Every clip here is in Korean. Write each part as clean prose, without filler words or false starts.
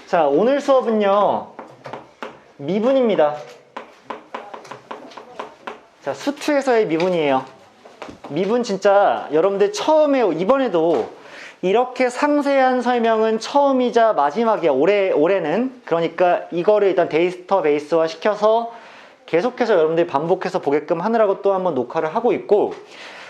자, 오늘 수업은요, 미분입니다. 자, 수투에서의 미분이에요. 미분 진짜 여러분들 처음에, 이번에도 이렇게 상세한 설명은 처음이자 마지막이야. 올해는. 그러니까 이거를 일단 데이터베이스화 시켜서 계속해서 여러분들이 반복해서 보게끔 하느라고 또 한번 녹화를 하고 있고,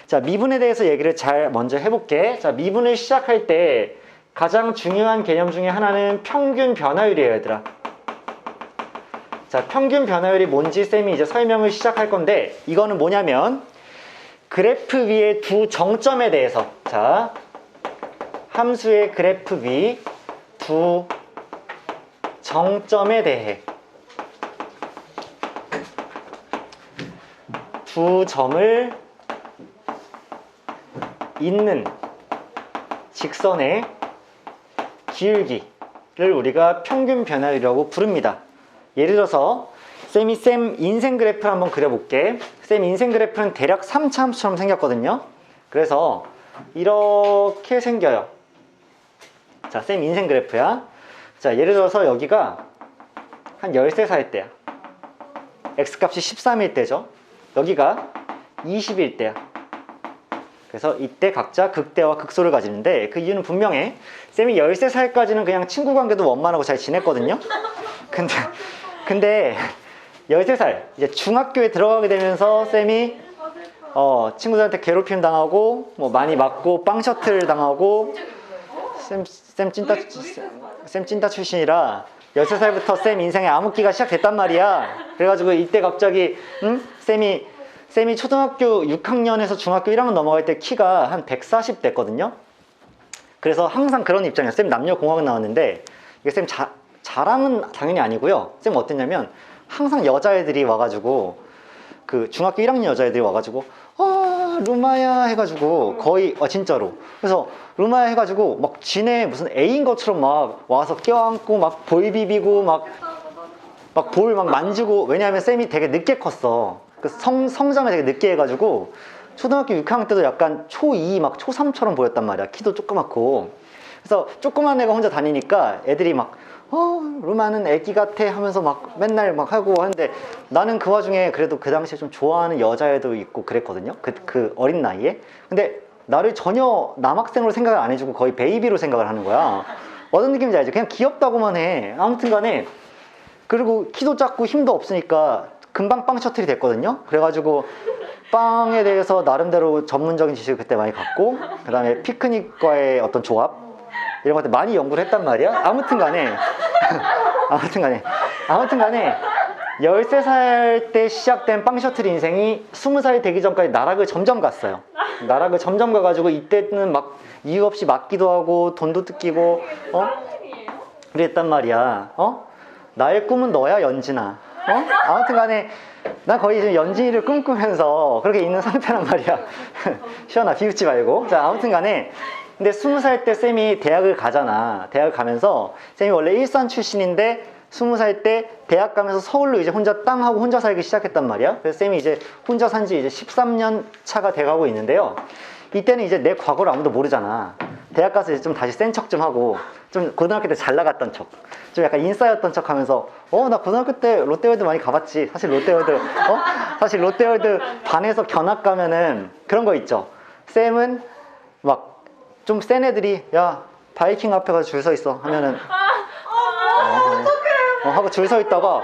자, 미분에 대해서 얘기를 잘 먼저 해볼게. 자, 미분을 시작할 때 가장 중요한 개념 중에 하나는 평균 변화율이에요, 얘들아. 자, 평균 변화율이 뭔지 쌤이 이제 설명을 시작할 건데, 이거는 뭐냐면 그래프 위의 두 정점에 대해서, 자, 함수의 그래프 위 두 정점에 대해 두 점을 잇는 직선의 기울기를 우리가 평균 변화율이라고 부릅니다. 예를 들어서 쌤 인생 그래프를 한번 그려볼게. 쌤 인생 그래프는 대략 3차 함수처럼 생겼거든요. 그래서 이렇게 생겨요. 자, 쌤 인생 그래프야. 자, 예를 들어서 여기가 한 13살 때야. x값이 13일 때죠. 여기가 20일 때야. 그래서 이때 각자 극대와 극소를 가지는데, 그 이유는 분명해. 쌤이 13살까지는 그냥 친구 관계도 원만하고 잘 지냈거든요. 근데 13살 이제 중학교에 들어가게 되면서 쌤이 친구들한테 괴롭힘 당하고 뭐 많이 맞고 빵 셔틀 당하고, 쌤 찐따 출신이라 13살부터 쌤 인생의 암흑기가 시작됐단 말이야. 그래가지고 이때 갑자기 쌤이 초등학교 6학년에서 중학교 1학년 넘어갈 때 키가 한 140 됐거든요. 그래서 항상 그런 입장이에요. 쌤 남녀공학 나왔는데, 이게 쌤 자랑은 당연히 아니고요. 쌤 어땠냐면 항상 여자애들이 와가지고, 그 중학교 1학년 여자애들이 와가지고 루마야 해가지고, 거의 진짜로, 그래서 루마야 해가지고 막 지네 무슨 애인 것처럼 막 와서 껴안고 막 볼 비비고 막 볼 막 만지고. 왜냐하면 쌤이 되게 늦게 컸어. 그 성장을 되게 늦게 해가지고 초등학교 6학년 때도 약간 초2 막 초3처럼 보였단 말이야. 키도 조그맣고. 그래서 조그만 애가 혼자 다니니까 애들이 막 루마는 애기 같아 하면서 막 맨날 막 하고 하는데, 나는 그 와중에 그래도 그 당시에 좀 좋아하는 여자애도 있고 그랬거든요. 그 어린 나이에. 근데 나를 전혀 남학생으로 생각을 안 해주고 거의 베이비로 생각을 하는 거야. 어떤 느낌인지 알지? 그냥 귀엽다고만 해. 아무튼 간에. 그리고 키도 작고 힘도 없으니까 금방 빵 셔틀이 됐거든요. 그래가지고 빵에 대해서 나름대로 전문적인 지식을 그때 많이 갖고, 그 다음에 피크닉과의 어떤 조합 이런 것들 많이 연구를 했단 말이야. 아무튼 간에 13살 때 시작된 빵 셔틀 인생이 20살이 되기 전까지 나락을 점점 갔어요. 나락을 점점 가가지고 이때는 막 이유 없이 맞기도 하고 돈도 뜯기고 그랬단 말이야. 나의 꿈은 너야, 연진아. 아무튼 간에 난 거의 지금 연진이를 꿈꾸면서 그렇게 있는 상태란 말이야. 시원아, 비웃지 말고. 자, 아무튼 간에 근데 20살 때 쌤이 대학을 가잖아. 대학을 가면서 쌤이 원래 일산 출신인데 20살 때 대학 가면서 서울로 이제 혼자 땅 하고 혼자 살기 시작했단 말이야. 그래서 쌤이 이제 혼자 산 지 이제 13년 차가 돼가고 있는데요. 이때는 이제 내 과거를 아무도 모르잖아. 대학 가서 이제 좀 다시 센 척 좀 하고, 좀 고등학교 때 잘 나갔던 척, 좀 약간 인싸였던 척 하면서 나 고등학교 때 롯데월드 많이 가봤지. 사실 롯데월드 반에서 견학 가면은 그런 거 있죠. 쌤은 막 좀 센 애들이 야 바이킹 앞에 가서 줄 서 있어 하면은 하고 줄 서 있다가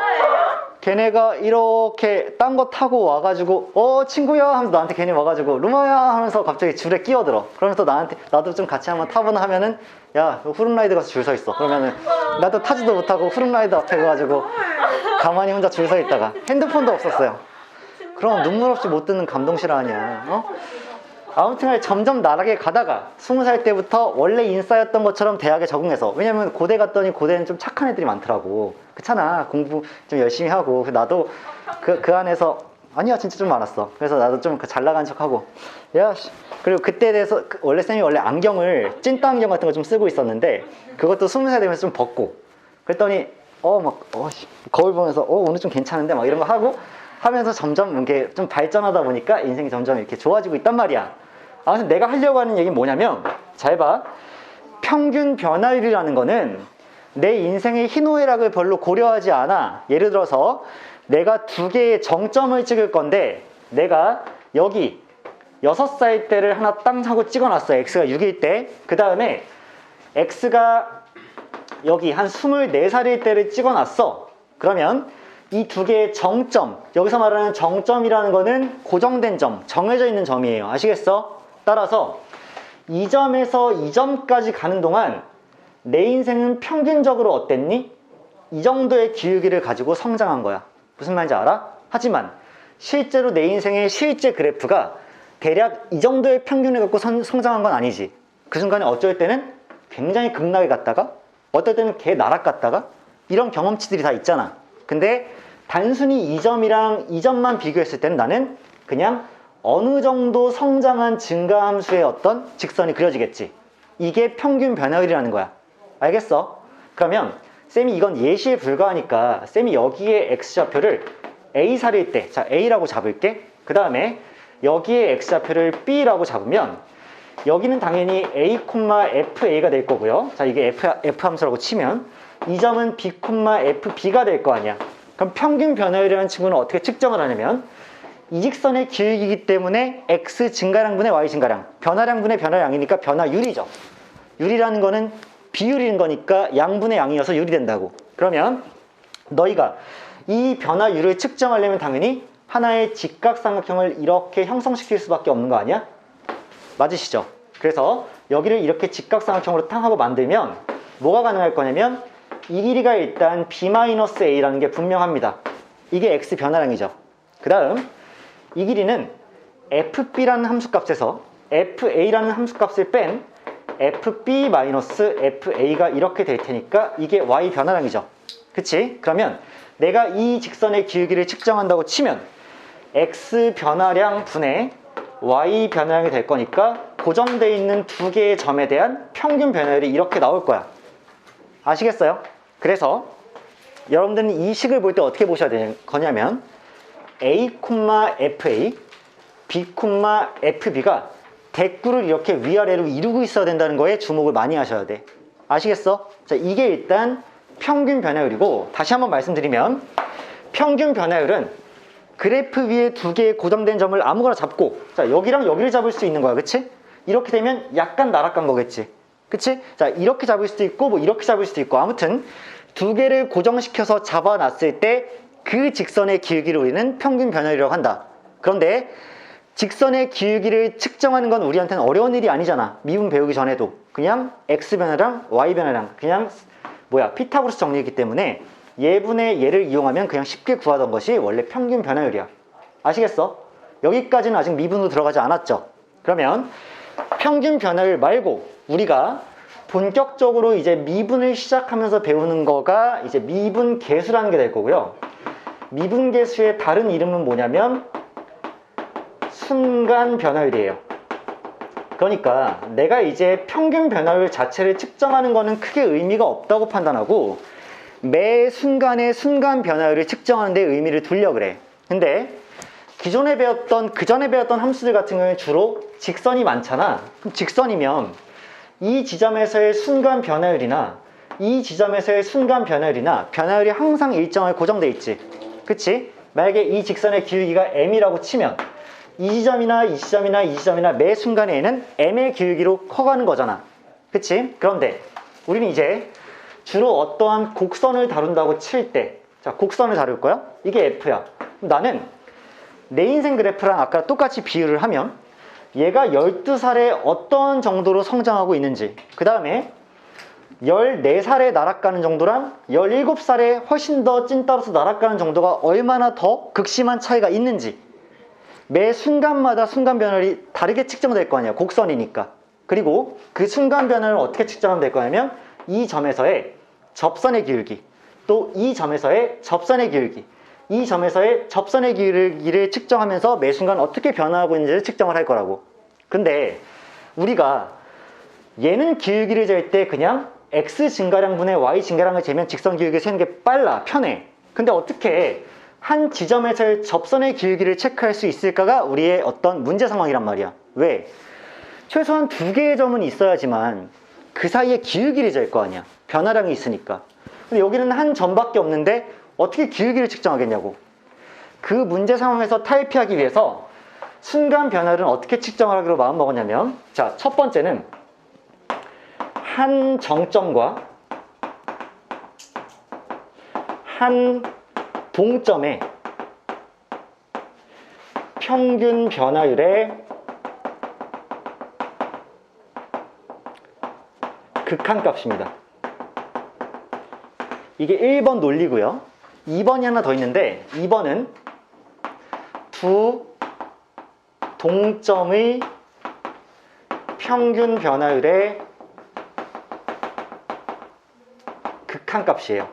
걔네가 이렇게 딴 거 타고 와가지고 친구야 하면서 나한테 걔네 와가지고 루마야 하면서 갑자기 줄에 끼어들어. 그러면서 나도 좀 같이 한번 타보나 하면은 야 후룸라이드 가서 줄 서 있어. 그러면은 나도 타지도 못하고 후룸라이드 앞에 가가지고 가만히 혼자 줄 서 있다가, 핸드폰도 없었어요. 그럼 눈물 없이 못 듣는 감동 실화 아니야. 아무튼 점점 나락에 가다가 20살 때부터 원래 인싸였던 것처럼 대학에 적응해서, 왜냐면 고대 갔더니 고대는 좀 착한 애들이 많더라고. 그렇잖아. 공부 좀 열심히 하고. 나도 그 안에서 아니야 진짜 좀 많았어. 그래서 나도 좀 잘 나간 척하고 그리고 그때에 대해서 원래 쌤이 원래 안경을 찐따 안경 같은 거 좀 쓰고 있었는데, 그것도 20살 되면서 좀 벗고, 그랬더니 거울 보면서 오늘 좀 괜찮은데 막 이런 거 하면서 점점 이렇게 좀 발전하다 보니까 인생이 점점 이렇게 좋아지고 있단 말이야. 아무튼 내가 하려고 하는 얘기는 뭐냐면, 잘 봐. 평균 변화율이라는 거는 내 인생의 희노애락을 별로 고려하지 않아. 예를 들어서 내가 두 개의 정점을 찍을 건데 내가 여기 6살 때를 하나 땅 하고 찍어놨어. x가 6일 때. 그 다음에 x가 여기 한 24살일 때를 찍어놨어. 그러면 이 두 개의 정점, 여기서 말하는 정점이라는 거는 고정된 점, 정해져 있는 점이에요. 아시겠어? 따라서 이 점에서 이 점까지 가는 동안 내 인생은 평균적으로 어땠니? 이 정도의 기울기를 가지고 성장한 거야. 무슨 말인지 알아? 하지만 실제로 내 인생의 실제 그래프가 대략 이 정도의 평균을 갖고 성장한 건 아니지. 그 순간에 어쩔 때는 굉장히 급락을 갔다가 어떨 때는 개 나락갔다가 이런 경험치들이 다 있잖아. 근데 단순히 이 점이랑 이 점만 비교했을 때는 나는 그냥 어느 정도 성장한 증가함수의 어떤 직선이 그려지겠지. 이게 평균 변화율이라는 거야. 알겠어? 그러면 쌤이 이건 예시에 불과하니까 쌤이 여기에 x좌표를 a살일 때, 자 a라고 잡을게. 그 다음에 여기에 x좌표를 b라고 잡으면 여기는 당연히 a, fa가 될 거고요. 자 이게 f 함수라고 치면 이 점은 b, fb가 될 거 아니야. 그럼 평균 변화율이라는 친구는 어떻게 측정을 하냐면 이 직선의 기울기이기 때문에 x 증가량분의 y 증가량, 변화량분의 변화량이니까 변화율이죠. 율이라는 거는 비율인 거니까 양분의 양이어서 율이 된다고. 그러면 너희가 이 변화율을 측정하려면 당연히 하나의 직각삼각형을 이렇게 형성시킬 수밖에 없는 거 아니야? 맞으시죠? 그래서 여기를 이렇게 직각삼각형으로 탕 하고 만들면 뭐가 가능할 거냐면 이 길이가 일단 b-a라는 게 분명합니다. 이게 x 변화량이죠. 그 다음 이 길이는 fb라는 함수값에서 fa라는 함수값을 뺀 fb-fa가 이렇게 될 테니까 이게 y 변화량이죠. 그치? 그러면 내가 이 직선의 기울기를 측정한다고 치면 x 변화량 분의 y 변화량이 될 거니까 고정되어 있는 두 개의 점에 대한 평균 변화율이 이렇게 나올 거야. 아시겠어요? 그래서 여러분들은 이 식을 볼 때 어떻게 보셔야 되냐면 a, fa, b, fb가 대꾸를 이렇게 위아래로 이루고 있어야 된다는 거에 주목을 많이 하셔야 돼. 아시겠어? 자, 이게 일단 평균 변화율이고, 다시 한번 말씀드리면 평균 변화율은 그래프 위에 두 개의 고정된 점을 아무거나 잡고, 자 여기랑 여기를 잡을 수 있는 거야. 그치? 이렇게 되면 약간 나락간 거겠지. 그치? 자 이렇게 잡을 수도 있고 뭐 이렇게 잡을 수도 있고, 아무튼 두 개를 고정시켜서 잡아놨을 때 그 직선의 기울기를 우리는 평균 변화율이라고 한다. 그런데 직선의 기울기를 측정하는 건 우리한테는 어려운 일이 아니잖아. 미분 배우기 전에도 그냥 x 변화량, y 변화량, 그냥 피타고라스 정리이기 때문에 예분의 예를 이용하면 그냥 쉽게 구하던 것이 원래 평균 변화율이야. 아시겠어? 여기까지는 아직 미분으로 들어가지 않았죠. 그러면 평균 변화율 말고 우리가 본격적으로 이제 미분을 시작하면서 배우는 거가 이제 미분 계수라는 게 될 거고요. 미분 계수의 다른 이름은 뭐냐면 순간 변화율이에요. 그러니까 내가 이제 평균 변화율 자체를 측정하는 거는 크게 의미가 없다고 판단하고 매 순간의 순간 변화율을 측정하는 데 의미를 두려 그래. 근데 기존에 배웠던, 그 전에 배웠던 함수들 같은 경우는 주로 직선이 많잖아. 그럼 직선이면 이 지점에서의 순간 변화율이나 이 지점에서의 순간 변화율이나 변화율이 항상 일정하게 고정돼 있지. 그치? 만약에 이 직선의 기울기가 m이라고 치면 이 지점이나 이 지점이나 이 지점이나 매 순간에는 m의 기울기로 커가는 거잖아. 그치? 그런데 우리는 이제 주로 어떠한 곡선을 다룬다고 칠 때, 자 곡선을 다룰 거야? 이게 f야. 나는 내 인생 그래프랑 아까 똑같이 비유를 하면 얘가 12살에 어떤 정도로 성장하고 있는지, 그 다음에 14살에 날아가는 정도랑 17살에 훨씬 더 찐따로서 날아가는 정도가 얼마나 더 극심한 차이가 있는지 매 순간마다 순간 변화율이 다르게 측정될 거 아니야. 곡선이니까. 그리고 그 순간 변화를 어떻게 측정하면 될 거냐면 이 점에서의 접선의 기울기, 또 이 점에서의 접선의 기울기, 이 점에서의 접선의 기울기를 측정하면서 매 순간 어떻게 변화하고 있는지를 측정을 할 거라고. 근데 우리가 얘는 기울기를 잴 때 그냥 x 증가량분의 y 증가량을 재면 직선 기울기를 세는 게 빨라, 편해. 근데 어떻게 한 지점에서의 접선의 기울기를 체크할 수 있을까가 우리의 어떤 문제 상황이란 말이야. 왜? 최소한 두 개의 점은 있어야지만 그 사이에 기울기를 잴 거 아니야. 변화량이 있으니까. 근데 여기는 한 점밖에 없는데 어떻게 기울기를 측정하겠냐고. 그 문제 상황에서 탈피하기 위해서 순간 변화를 어떻게 측정하기로 마음먹었냐면, 자, 첫 번째는 한 정점과 한 동점의 평균 변화율의 극한값입니다. 이게 1번 논리고요. 2번이 하나 더 있는데, 2번은 두 동점의 평균 변화율의 극한값이에요.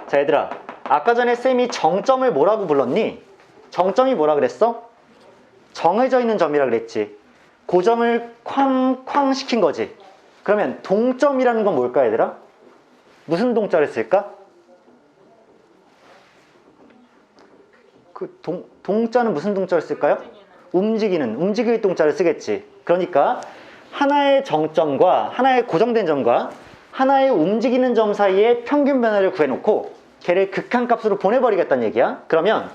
자, 얘들아, 아까 전에 쌤이 정점을 뭐라고 불렀니? 정점이 뭐라 그랬어? 정해져 있는 점이라 그랬지. 그 점을 쾅쾅 시킨 거지. 그러면 동점이라는 건 뭘까, 얘들아? 무슨 동자를 쓸까? 그 동자는 무슨 동자를 쓸까요? 움직일 동자를 쓰겠지. 그러니까 하나의 정점과 하나의 고정된 점과 하나의 움직이는 점 사이에 평균 변화를 구해놓고 걔를 극한값으로 보내버리겠다는 얘기야. 그러면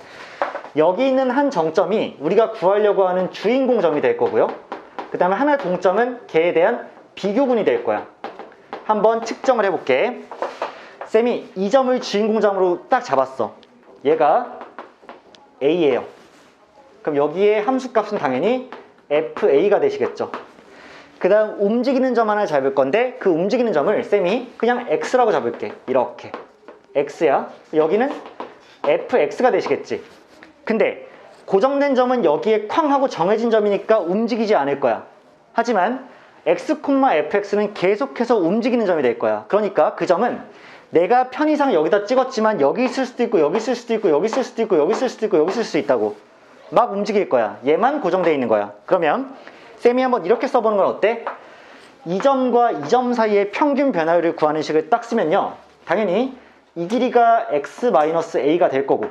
여기 있는 한 정점이 우리가 구하려고 하는 주인공 점이 될 거고요. 그 다음에 하나의 동점은 걔에 대한 비교군이 될 거야. 한번 측정을 해볼게. 쌤이 이 점을 주인공 점으로 딱 잡았어. 얘가 A예요. 그럼 여기에 함수값은 당연히 FA가 되시겠죠. 그 다음 움직이는 점 하나 잡을 건데, 그 움직이는 점을 쌤이 그냥 X라고 잡을게. 이렇게 X야. 여기는 FX가 되시겠지. 근데 고정된 점은 여기에 쾅 하고 정해진 점이니까 움직이지 않을 거야. 하지만 X, FX는 계속해서 움직이는 점이 될 거야. 그러니까 그 점은 내가 편의상 여기다 찍었지만 여기 있을 수도 있고 여기 있을 수도 있고 여기 있을 수도 있고 여기 있을 수도 있고 여기 있을 수 있다고 막 움직일 거야. 얘만 고정되어 있는 거야. 그러면 쌤이 한번 이렇게 써보는 건 어때? 이 점과 이 점 사이의 평균 변화율을 구하는 식을 딱 쓰면요, 당연히 이 길이가 x-a가 될 거고,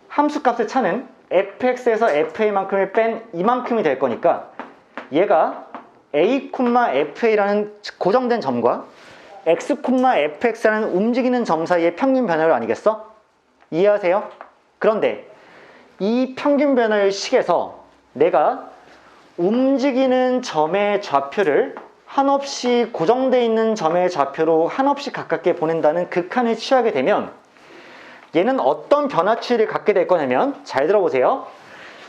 함수값의 차는 fx에서 fa만큼을 뺀 이만큼이 될 거니까 얘가 a, fa라는 고정된 점과 x, fx라는 움직이는 점 사이의 평균 변화율 아니겠어? 이해하세요? 그런데 이 평균 변화율 식에서 내가 움직이는 점의 좌표를 한없이 고정되어 있는 점의 좌표로 한없이 가깝게 보낸다는 극한을 취하게 되면 얘는 어떤 변화치를 갖게 될 거냐면, 잘 들어보세요.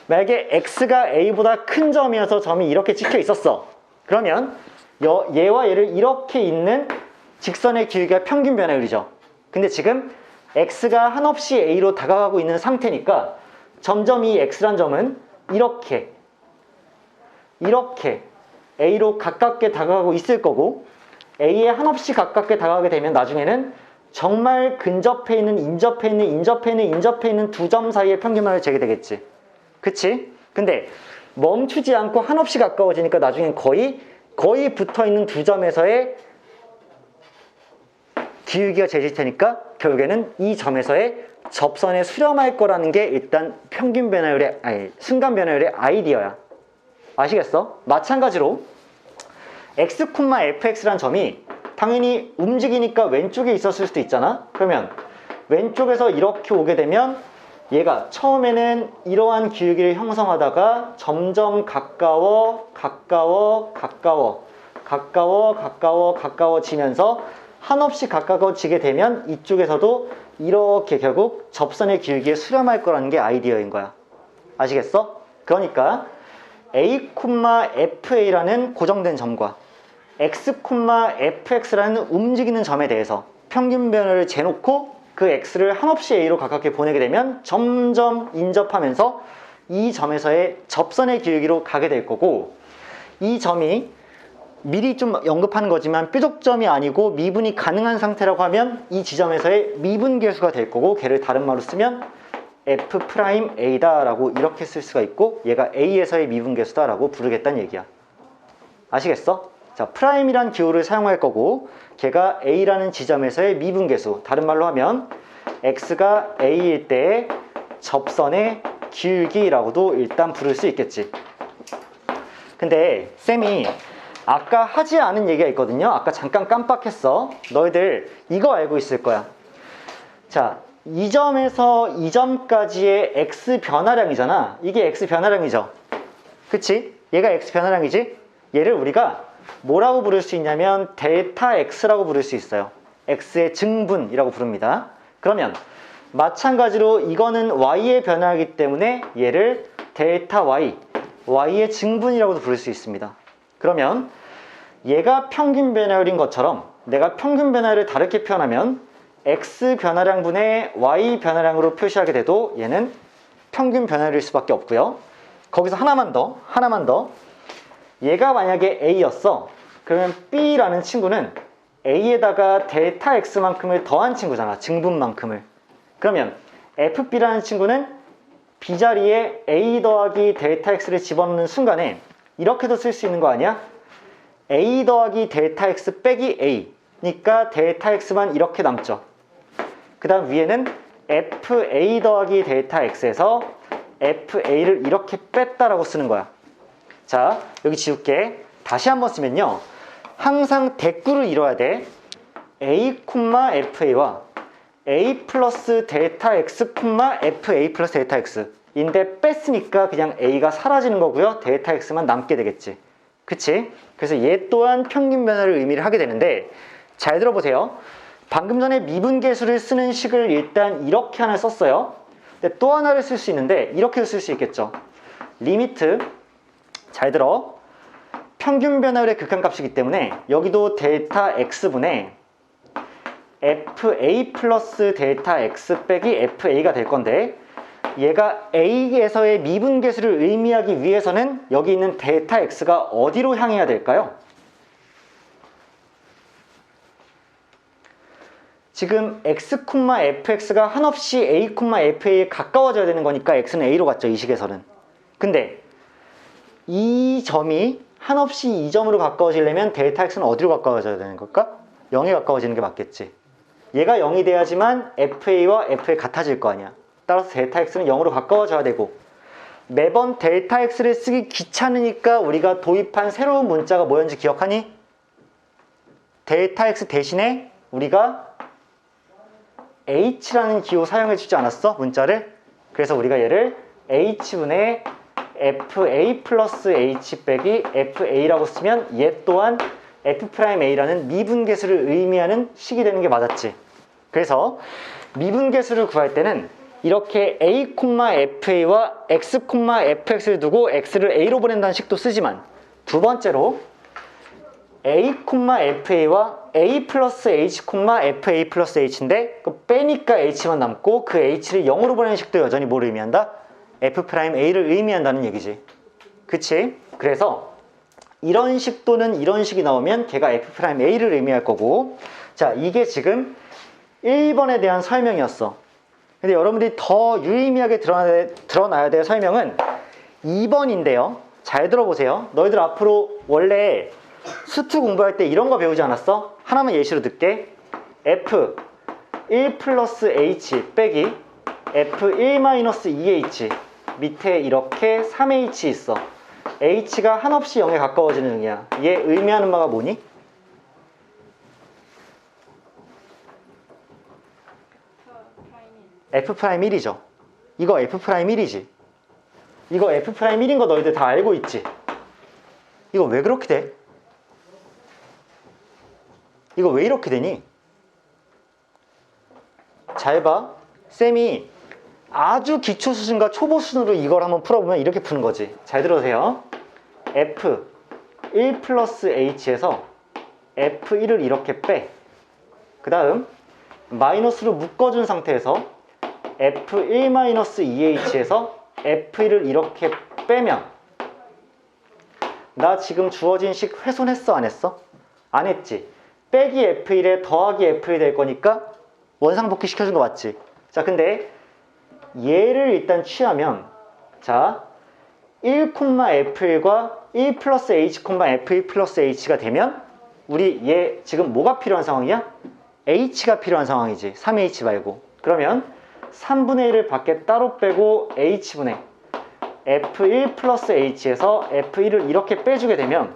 만약에 x가 a보다 큰 점이어서 점이 이렇게 찍혀 있었어. 그러면 얘와 얘를 이렇게 있는 직선의 길이가 평균 변화율이죠. 근데 지금 x가 한없이 a로 다가가고 있는 상태니까 점점 이 x란 점은 이렇게 a로 가깝게 다가가고 있을 거고, a에 한없이 가깝게 다가가게 되면 나중에는 정말 근접해 있는, 인접해 있는 두 점 사이의 평균 변화를 재게 되겠지. 그치? 근데 멈추지 않고 한없이 가까워지니까 나중엔 거의 붙어 있는 두 점에서의 기울기가 재질 테니까 결국에는 이 점에서의 접선에 수렴할 거라는 게 일단 평균 변화율의, 순간 변화율의 아이디어야. 아시겠어? 마찬가지로 x, fx란 점이 당연히 움직이니까 왼쪽에 있었을 수도 있잖아. 그러면 왼쪽에서 이렇게 오게 되면 얘가 처음에는 이러한 기울기를 형성하다가 점점 가까워지면서 한없이 가까워지게 되면 이쪽에서도 이렇게 결국 접선의 기울기에 수렴할 거라는 게 아이디어인 거야. 아시겠어? 그러니까 a, fa라는 고정된 점과 x, fx라는 움직이는 점에 대해서 평균 변화를 재놓고 그 x를 한없이 a로 가깝게 보내게 되면 점점 인접하면서 이 점에서의 접선의 기울기로 가게 될 거고, 이 점이 미리 좀 언급하는 거지만 뾰족점이 아니고 미분이 가능한 상태라고 하면 이 지점에서의 미분계수가 될 거고, 걔를 다른 말로 쓰면 f'A다 라고 이렇게 쓸 수가 있고, 얘가 A에서의 미분계수다 라고 부르겠다는 얘기야. 아시겠어? 자, 프라임이란 기호를 사용할 거고, 걔가 A라는 지점에서의 미분계수, 다른 말로 하면 X가 A일 때의 접선의 기울기라고도 일단 부를 수 있겠지. 근데 쌤이 아까 하지 않은 얘기가 있거든요. 아까 잠깐 깜빡했어. 너희들 이거 알고 있을 거야. 자, 이 점에서 이 점까지의 x 변화량이잖아. 이게 x 변화량이죠. 그치? 얘가 x 변화량이지? 얘를 우리가 뭐라고 부를 수 있냐면 델타 x라고 부를 수 있어요. x의 증분이라고 부릅니다. 그러면 마찬가지로 이거는 y의 변화이기 때문에 얘를 델타 y, y의 증분이라고도 부를 수 있습니다. 그러면 얘가 평균 변화율인 것처럼 내가 평균 변화율을 다르게 표현하면 x 변화량분의 y 변화량으로 표시하게 돼도 얘는 평균 변화율일 수밖에 없고요. 거기서 하나만 더. 얘가 만약에 a였어. 그러면 b라는 친구는 a에다가 델타 x만큼을 더한 친구잖아. 증분만큼을. 그러면 fb라는 친구는 b 자리에 a 더하기 델타 x를 집어넣는 순간에 이렇게도 쓸 수 있는 거 아니야? a 더하기 델타 x 빼기 a 니까 델타 x만 이렇게 남죠. 그 다음 위에는 fa 더하기 델타 x에서 fa를 이렇게 뺐다라고 쓰는 거야. 자, 여기 지울게. 다시 한번 쓰면요, 항상 대꾸를 이뤄야 돼. a, fa와 a 플러스 델타 x, fa 플러스 델타 x 인데 뺐으니까 그냥 a가 사라지는 거고요. 델타 x만 남게 되겠지. 그치? 그래서 얘 또한 평균 변화를 의미를 하게 되는데, 잘 들어보세요. 방금 전에 미분계수를 쓰는 식을 일단 이렇게 하나 썼어요. 근데 또 하나를 쓸 수 있는데 이렇게도 쓸 수 있겠죠. 리미트, 잘 들어, 평균 변화율의 극한값이기 때문에 여기도 델타 x분의 fa 플러스 델타 x 빼기 fa가 될 건데, 얘가 a에서의 미분계수를 의미하기 위해서는 여기 있는 델타 x가 어디로 향해야 될까요? 지금 x, fx가 한없이 a, fa에 가까워져야 되는 거니까 x는 a로 갔죠, 이 식에서는. 근데 이 점이 한없이 이 점으로 가까워지려면 델타 x는 어디로 가까워져야 되는 걸까? 0에 가까워지는 게 맞겠지. 얘가 0이 돼야지만 fa와 fa 같아질 거 아니야. 따라서 델타 x는 0으로 가까워져야 되고, 매번 델타 x를 쓰기 귀찮으니까 우리가 도입한 새로운 문자가 뭐였는지 기억하니? 델타 x 대신에 우리가 h라는 기호 사용해 주지 않았어? 문자를? 그래서 우리가 얘를 h분의 fa 플러스 h 빼기 fa라고 쓰면 얘 또한 f'a라는 미분계수를 의미하는 식이 되는 게 맞았지. 그래서 미분계수를 구할 때는 이렇게 a, fa와 x, fx를 두고 x를 a로 보낸다는 식도 쓰지만, 두 번째로 a, fa와 a 플러스 h, fa 플러스 h인데 그 빼니까 h만 남고 그 h를 0으로 보내는 식도 여전히 뭘 의미한다? f'a를 의미한다는 얘기지. 그치? 그래서 이런 식 또는 이런 식이 나오면 걔가 f'a를 의미할 거고, 자, 이게 지금 1번에 대한 설명이었어. 근데 여러분들이 더 유의미하게 드러나야 될 설명은 2번인데요. 잘 들어보세요. 너희들 앞으로 원래 수투 공부할 때 이런 거 배우지 않았어? 하나만 예시로 듣게. f1 플러스 h 빼기 f1 마이너스 2h 밑에 이렇게 3h 있어. h가 한없이 0에 가까워지는 의미야. 얘 의미하는 바가 뭐니? F'1이죠. 이거 F'1이지. 이거 F'1인 거 너희들 다 알고 있지? 이거 왜 그렇게 돼? 이거 왜 이렇게 되니? 잘 봐. 쌤이 아주 기초 수준과 초보 수준으로 이걸 한번 풀어보면 이렇게 푸는 거지. 잘 들으세요. F1 플러스 H에서 F1을 이렇게 빼. 그 다음 마이너스로 묶어준 상태에서 F1 마이너스 2H에서 F1을 이렇게 빼면, 나 지금 주어진 식 훼손했어 안 했어? 안 했지. 빼기 F1에 더하기 F1 될 거니까 원상복귀 시켜준 거 맞지? 자, 근데 얘를 일단 취하면, 자, 1,F1과 1 플러스 H, F1 플러스 H가 되면 우리 얘 지금 뭐가 필요한 상황이야? H가 필요한 상황이지. 3H 말고. 그러면 3분의 1을 밖에 따로 빼고 H분의 F1 플러스 H에서 F1을 이렇게 빼주게 되면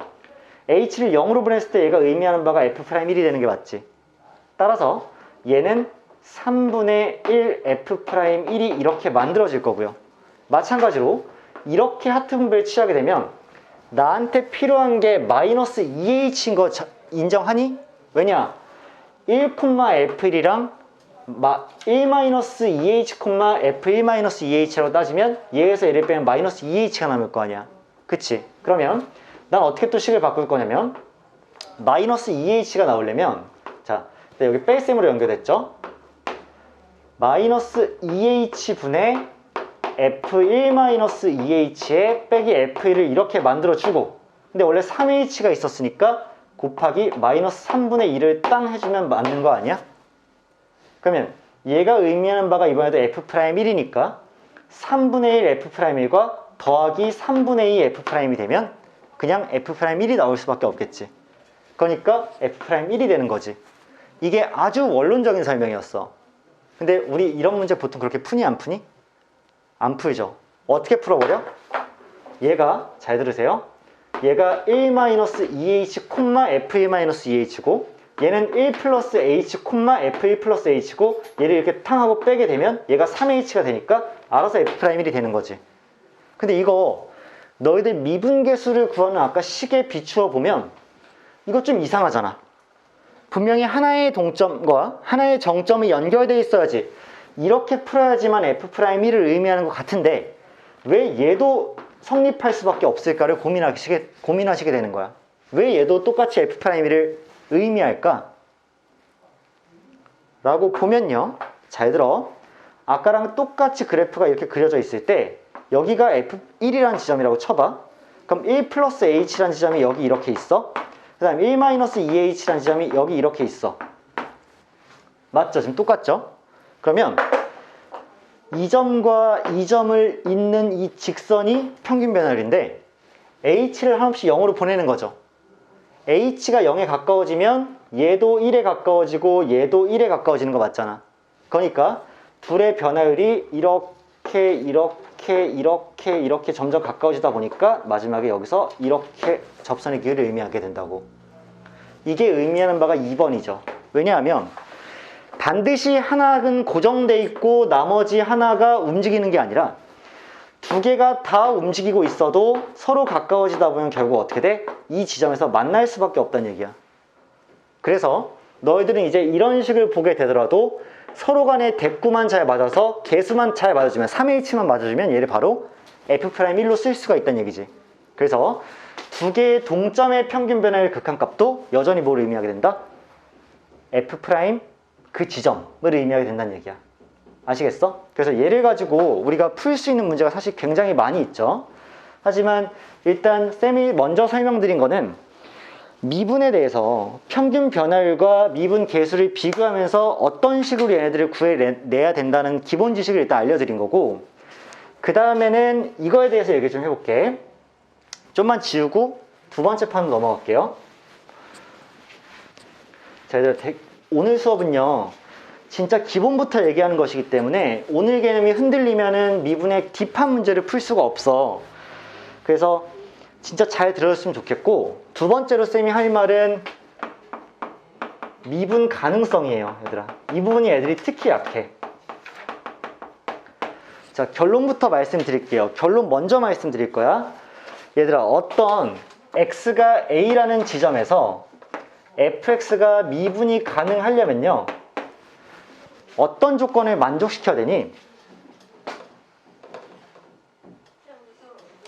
h를 0으로 보냈을 때 얘가 의미하는 바가 f'1이 되는 게 맞지. 따라서 얘는 3분의 1 f'1이 이렇게 만들어질 거고요. 마찬가지로 이렇게 하트 분배를 취하게 되면 나한테 필요한 게 마이너스 2h인 거 인정하니? 왜냐? 1,f1이랑 1-2h, f1-2h라고 따지면 얘에서 얘를 빼면 마이너스 2h가 남을 거 아니야. 그치? 그러면 난 어떻게 또 식을 바꿀 거냐면 마이너스 2h가 나오려면 자, 여기 뺄셈으로 연결됐죠? 마이너스 2h분의 f1-2h에 빼기 f1을 이렇게 만들어주고 근데 원래 3h가 있었으니까 곱하기 마이너스 3분의 1을 땅 해주면 맞는 거 아니야? 그러면 얘가 의미하는 바가 이번에도 f'1이니까 3분의 1 f'1과 더하기 3분의 2 f'1이 되면 그냥 f'1이 나올 수밖에 없겠지. 그러니까 f'1이 되는 거지. 이게 아주 원론적인 설명이었어. 근데 우리 이런 문제 보통 그렇게 푸니 안 푸니? 안 풀죠. 어떻게 풀어버려? 얘가 잘 들으세요. 얘가 1-2h, f1-2h고 얘는 1 플러스 h, f1 플러스 h고 얘를 이렇게 탕하고 빼게 되면 얘가 3h가 되니까 알아서 f'1이 되는 거지. 근데 이거 너희들 미분계수를 구하는 아까 식에 비추어 보면 이거 좀 이상하잖아. 분명히 하나의 동점과 하나의 정점이 연결되어 있어야지 이렇게 풀어야지만 f'1을 의미하는 것 같은데 왜 얘도 성립할 수밖에 없을까를 고민하시게 되는 거야. 왜 얘도 똑같이 f'1을 의미할까? 라고 보면요. 잘 들어. 아까랑 똑같이 그래프가 이렇게 그려져 있을 때 여기가 f1이라는 지점이라고 쳐봐. 그럼 1 플러스 h라는 지점이 여기 이렇게 있어. 그 다음 1-2h라는 지점이 여기 이렇게 있어. 맞죠? 지금 똑같죠? 그러면 이 점과 이 점을 잇는 이 직선이 평균 변화율인데 h를 한없이 0으로 보내는 거죠. h가 0에 가까워지면 얘도 1에 가까워지고 얘도 1에 가까워지는 거 맞잖아. 그러니까 둘의 변화율이 이렇게 점점 가까워지다 보니까 마지막에 여기서 이렇게 접선의 기울을 의미하게 된다고. 이게 의미하는 바가 2번이죠. 왜냐하면 반드시 하나는 고정돼 있고 나머지 하나가 움직이는 게 아니라 두 개가 다 움직이고 있어도 서로 가까워지다 보면 결국 어떻게 돼? 이 지점에서 만날 수밖에 없다는 얘기야. 그래서 너희들은 이제 이런 식을 보게 되더라도 서로 간의 대꾸만 잘 맞아서 개수만 잘 맞아주면 3h만 맞아주면 얘를 바로 f'1로 쓸 수가 있다는 얘기지. 그래서 두 개의 동점의 평균 변화율 극한값도 여전히 뭘 의미하게 된다? f' 그 지점을 의미하게 된다는 얘기야. 아시겠어? 그래서 얘를 가지고 우리가 풀 수 있는 문제가 사실 굉장히 많이 있죠. 하지만 일단 쌤이 먼저 설명드린 거는 미분에 대해서 평균 변화율과 미분 계수를 비교하면서 어떤 식으로 얘네들을 구해내야 된다는 기본 지식을 일단 알려드린 거고, 그 다음에는 이거에 대해서 얘기 좀 해볼게. 좀만 지우고 두 번째 판으로 넘어갈게요. 자, 오늘 수업은요 진짜 기본부터 얘기하는 것이기 때문에 오늘 개념이 흔들리면은 미분의 딥한 문제를 풀 수가 없어. 그래서 진짜 잘 들었으면 좋겠고, 두 번째로 쌤이 할 말은 미분 가능성이에요. 얘들아, 이 부분이 애들이 특히 약해. 자, 결론부터 말씀드릴게요. 결론 먼저 말씀드릴 거야. 얘들아, 어떤 x가 a라는 지점에서 fx가 미분이 가능하려면요 어떤 조건을 만족시켜야 되니?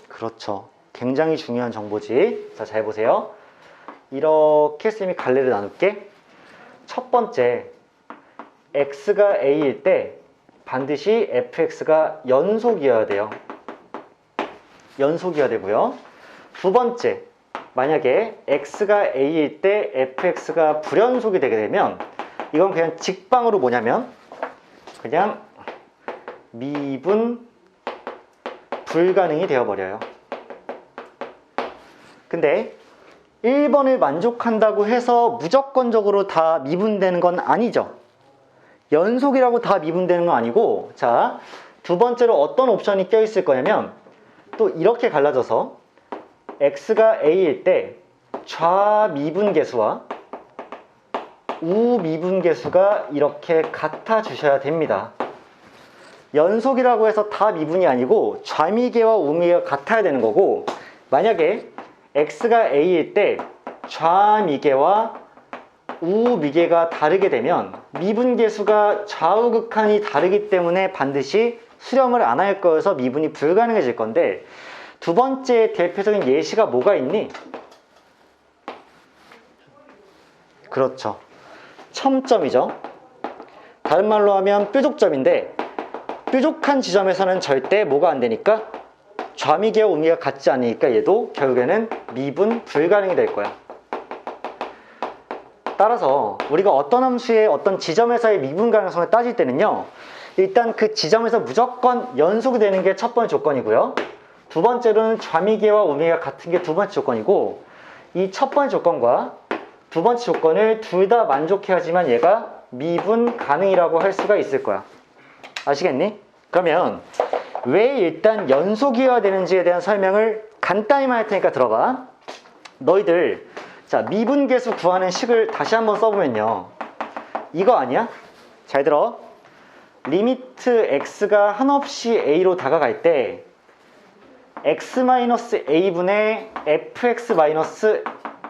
그렇죠. 굉장히 중요한 정보지. 자, 잘 보세요. 이렇게 쌤이 갈래를 나눌게. 첫 번째, x가 a일 때 반드시 fx가 연속이어야 돼요. 연속이어야 되고요. 두 번째, 만약에 x가 a일 때 fx가 불연속이 되게 되면 이건 그냥 직방으로 뭐냐면 그냥 미분 불가능이 되어버려요. 근데 1번을 만족한다고 해서 무조건적으로 다 미분되는 건 아니죠. 연속이라고 다 미분되는 건 아니고, 자, 두 번째로 어떤 옵션이 껴있을 거냐면 또 이렇게 갈라져서 x가 a일 때 좌미분계수와 우미분계수가 이렇게 같아 주셔야 됩니다. 연속이라고 해서 다 미분이 아니고 좌미계와 우미계가 같아야 되는 거고, 만약에 x가 a일 때 좌미계와 우미계가 다르게 되면 미분계수가 좌우극한이 다르기 때문에 반드시 수렴을 안 할 거여서 미분이 불가능해질 건데, 두 번째 대표적인 예시가 뭐가 있니? 그렇죠. 첨점이죠. 다른 말로 하면 뾰족점인데, 뾰족한 지점에서는 절대 뭐가 안 되니까 좌미계와 우미가 같지 않으니까 얘도 결국에는 미분 불가능이 될 거야. 따라서 우리가 어떤 함수의 어떤 지점에서의 미분 가능성을 따질 때는요, 일단 그 지점에서 무조건 연속이 되는 게 첫 번째 조건이고요, 두 번째로는 좌미계와 우미가 같은 게 두 번째 조건이고, 이 첫 번째 조건과 두 번째 조건을 둘 다 만족해야지만 얘가 미분 가능이라고 할 수가 있을 거야. 아시겠니? 그러면 왜 일단 연속이어야 되는지에 대한 설명을 간단히만 할 테니까 들어봐. 너희들 자, 미분계수 구하는 식을 다시 한번 써보면요, 이거 아니야? 잘 들어. 리미트 x가 한없이 a로 다가갈 때 x-a분의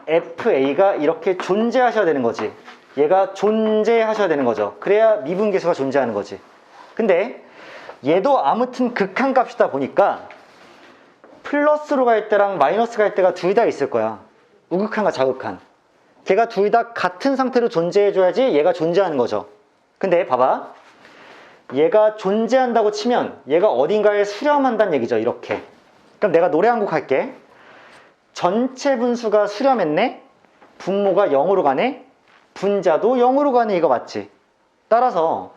fx-fa가 이렇게 존재하셔야 되는 거지. 얘가 존재하셔야 되는 거죠. 그래야 미분계수가 존재하는 거지. 근데 얘도 아무튼 극한값이다 보니까 플러스로 갈 때랑 마이너스 갈 때가 둘 다 있을 거야. 우극한과 좌극한. 걔가 둘 다 같은 상태로 존재해줘야지 얘가 존재하는 거죠. 근데 봐봐, 얘가 존재한다고 치면 얘가 어딘가에 수렴한다는 얘기죠. 이렇게. 그럼 내가 노래 한 곡 할게. 전체 분수가 수렴했네, 분모가 0으로 가네, 분자도 0으로 가네. 이거 맞지? 따라서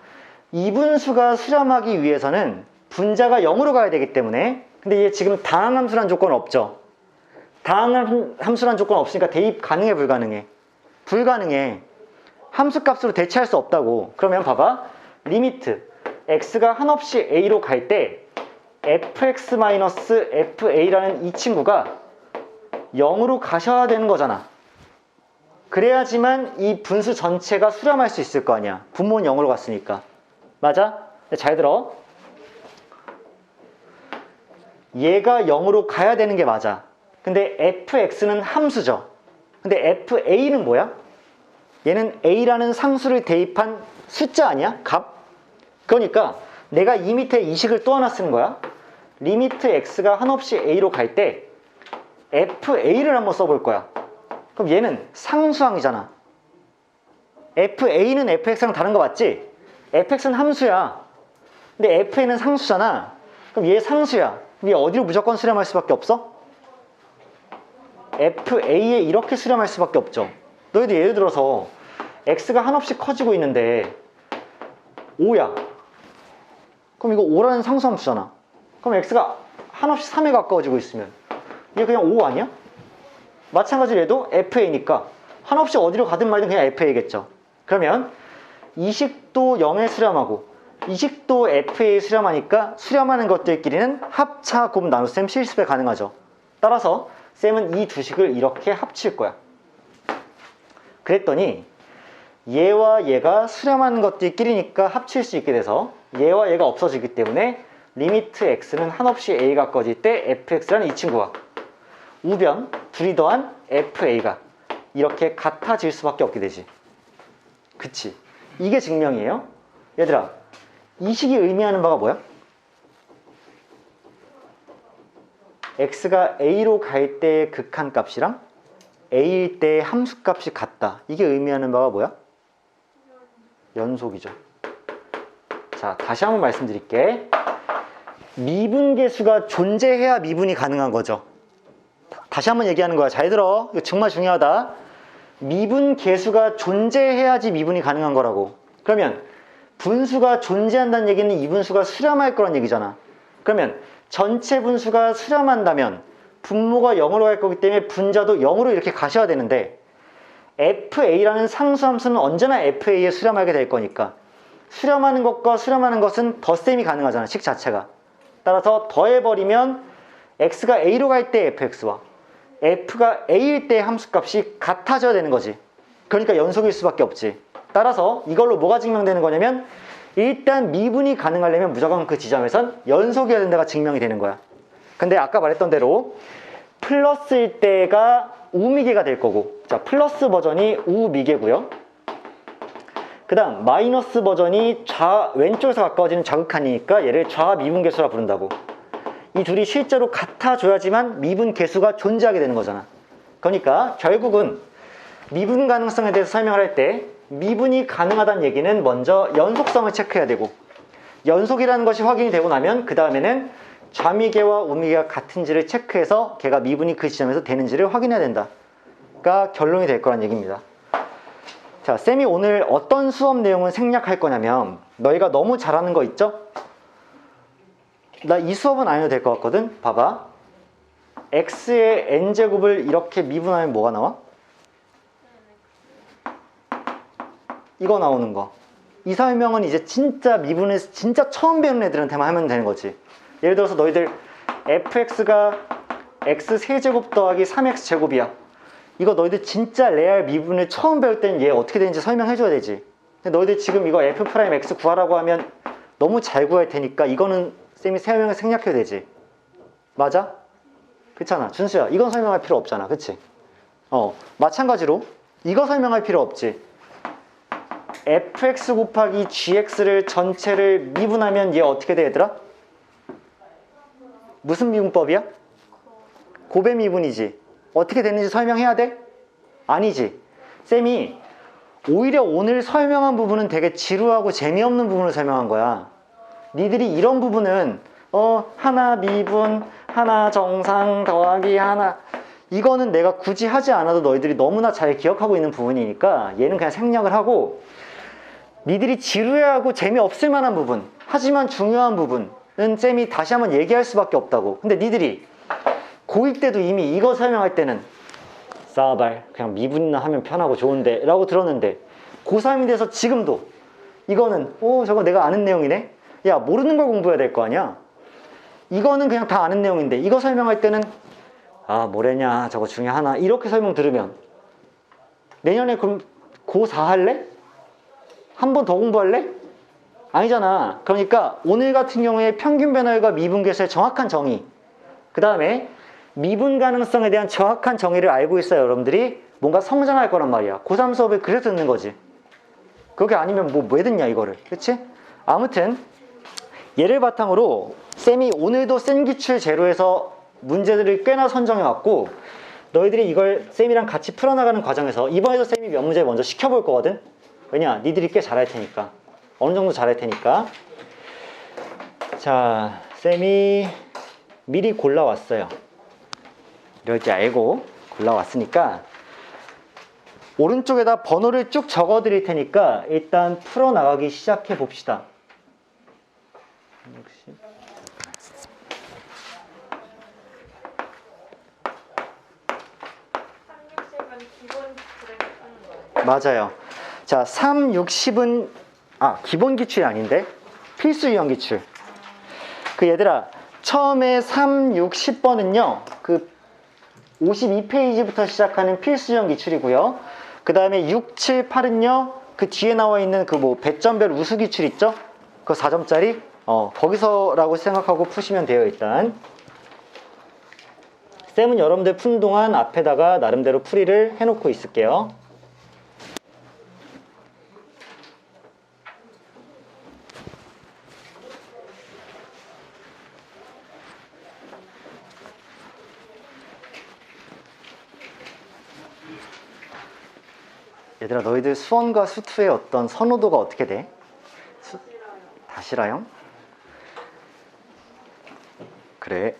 이 분수가 수렴하기 위해서는 분자가 0으로 가야 되기 때문에, 근데 얘 지금 다항함수란 조건 없죠? 다항함수란 조건 없으니까 대입 가능해 불가능해? 불가능해. 함수값으로 대체할 수 없다고. 그러면 봐봐, 리미트 x가 한없이 a로 갈 때 fx-fa라는 이 친구가 0으로 가셔야 되는 거잖아. 그래야지만 이 분수 전체가 수렴할 수 있을 거 아니야. 분모는 0으로 갔으니까. 맞아? 잘 들어. 얘가 0으로 가야 되는 게 맞아. 근데 fx는 함수죠. 근데 fa는 뭐야? 얘는 a라는 상수를 대입한 숫자 아니야? 값? 그러니까 내가 이 밑에 이 식을 또 하나 쓰는 거야. 리미트 x가 한없이 a로 갈 때 fa를 한번 써볼 거야. 그럼 얘는 상수항이잖아. fa는 fx랑 다른 거 맞지? fx는 함수야. 근데 fa는 상수잖아. 그럼 얘 상수야. 그럼 얘 어디로 무조건 수렴할 수밖에 없어? fa에 이렇게 수렴할 수밖에 없죠. 너희도 예를 들어서 x가 한없이 커지고 있는데 5야. 그럼 이거 5라는 상수함수잖아. 그럼 x가 한없이 3에 가까워지고 있으면 얘 그냥 5 아니야? 마찬가지로 얘도 fa니까 한없이 어디로 가든 말든 그냥 fa겠죠. 그러면 이 식도 0에 수렴하고 이 식도 fa에 수렴하니까 수렴하는 것들끼리는 합차 곱 나눗셈 실습에 가능하죠. 따라서 쌤은 이 두 식을 이렇게 합칠 거야. 그랬더니 얘와 얘가 수렴하는 것들끼리니까 합칠 수 있게 돼서 얘와 얘가 없어지기 때문에 리미트 x는 한없이 a가 가까워질 때 fx라는 이 친구와 우변 둘이 더한 fa가 이렇게 같아질 수밖에 없게 되지. 그치? 이게 증명이에요. 얘들아, 이 식이 의미하는 바가 뭐야? x가 a로 갈 때의 극한값이랑 a일 때의 함수값이 같다. 이게 의미하는 바가 뭐야? 연속이죠. 자, 다시 한번 말씀드릴게. 미분계수가 존재해야 미분이 가능한 거죠. 다시 한번 얘기하는 거야. 잘 들어. 이거 정말 중요하다. 미분계수가 존재해야지 미분이 가능한 거라고. 그러면 분수가 존재한다는 얘기는 이 분수가 수렴할 거란 얘기잖아. 그러면 전체 분수가 수렴한다면 분모가 0으로 갈 거기 때문에 분자도 0으로 이렇게 가셔야 되는데 fa라는 상수함수는 언제나 fa에 수렴하게 될 거니까 수렴하는 것과 수렴하는 것은 덧셈이 가능하잖아. 식 자체가. 따라서 더해버리면 x가 a로 갈 때 fx와 f가 a일 때 함수값이 같아져야 되는 거지. 그러니까 연속일 수밖에 없지. 따라서 이걸로 뭐가 증명되는 거냐면 일단 미분이 가능하려면 무조건 그 지점에선 연속이어야 된다가 증명이 되는 거야. 근데 아까 말했던 대로 플러스일 때가 우미계가 될 거고, 자 플러스 버전이 우미계고요. 그 다음 마이너스 버전이 왼쪽에서 가까워지는 좌극한이니까 얘를 좌미분계수라 부른다고. 이 둘이 실제로 같아줘야지만 미분 계수가 존재하게 되는 거잖아. 그러니까 결국은 미분 가능성에 대해서 설명을 할 때 미분이 가능하다는 얘기는 먼저 연속성을 체크해야 되고, 연속이라는 것이 확인이 되고 나면 그 다음에는 좌미계와 우미계가 같은지를 체크해서 걔가 미분이 그 지점에서 되는지를 확인해야 된다가 결론이 될 거란 얘기입니다. 자, 쌤이 오늘 어떤 수업 내용을 생략할 거냐면, 너희가 너무 잘하는 거 있죠? 나 이 수업은 안 해도 될 것 같거든? 봐봐. x의 n제곱을 이렇게 미분하면 뭐가 나와? 이거 나오는 거. 이 설명은 이제 진짜 미분을 진짜 처음 배우는 애들한테만 하면 되는 거지. 예를 들어서 너희들 fx가 x 세제곱 더하기 3x 제곱이야. 이거 너희들 진짜 레알 미분을 처음 배울 때는 얘 어떻게 되는지 설명해 줘야 되지. 근데 너희들 지금 이거 f 프라임 x 구하라고 하면 너무 잘 구할 테니까 이거는 쌤이 설명을 생략해야 되지. 맞아? 그렇잖아. 준수야, 이건 설명할 필요 없잖아. 그치? 마찬가지로 이거 설명할 필요 없지. fx 곱하기 gx를 전체를 미분하면 얘 어떻게 돼, 얘들아? 무슨 미분법이야? 곱의 미분이지. 어떻게 되는지 설명해야 돼? 아니지. 쌤이 오히려 오늘 설명한 부분은 되게 지루하고 재미없는 부분을 설명한 거야. 니들이 이런 부분은 하나 미분, 하나 정상 더하기 하나, 이거는 내가 굳이 하지 않아도 너희들이 너무나 잘 기억하고 있는 부분이니까 얘는 그냥 생략을 하고, 니들이 지루해하고 재미없을 만한 부분, 하지만 중요한 부분은 쌤이 다시 한번 얘기할 수밖에 없다고. 근데 니들이 고1 때도 이미 이거 설명할 때는 싸발 그냥 미분이나 하면 편하고 좋은데 라고 들었는데, 고3이 돼서 지금도 이거는 저거 내가 아는 내용이네? 야, 모르는 걸 공부해야 될 거 아니야? 이거는 그냥 다 아는 내용인데 이거 설명할 때는 뭐래냐 저거 중에 하나, 이렇게 설명 들으면 내년에 그럼 고4 할래? 한 번 더 공부할래? 아니잖아. 그러니까 오늘 같은 경우에 평균 변화율과 미분계수의 정확한 정의, 그 다음에 미분 가능성에 대한 정확한 정의를 알고 있어야 여러분들이 뭔가 성장할 거란 말이야. 고3 수업에 그래서 듣는 거지. 그게 아니면 왜 듣냐 이거를. 그치? 아무튼 얘를 바탕으로 쌤이 오늘도 센 기출 제로에서 문제들을 꽤나 선정해 왔고, 너희들이 이걸 쌤이랑 같이 풀어나가는 과정에서 이번에도 쌤이 몇 문제 먼저 시켜볼 거거든. 왜냐? 니들이 꽤 잘할 테니까. 어느 정도 잘할 테니까. 자, 쌤이 미리 골라왔어요. 이럴 줄 알고 골라왔으니까 오른쪽에다 번호를 쭉 적어 드릴 테니까 일단 풀어나가기 시작해 봅시다. 60. 맞아요. 자, 3, 60은 기본 기출이 아닌데 필수 유형 기출. 그 얘들아, 처음에 3, 60번은요 그 52페이지부터 시작하는 필수 유형 기출이고요. 그 다음에 6, 7, 8은요 그 뒤에 나와 있는 그 배점별 우수 기출 있죠? 그 4점짜리 거기서라고 생각하고 푸시면 돼요. 일단 쌤은 여러분들 푸는 동안 앞에다가 나름대로 풀이를 해놓고 있을게요. 얘들아, 너희들 수원과 수투의 어떤 선호도가 어떻게 돼? 다 싫어요? 그래.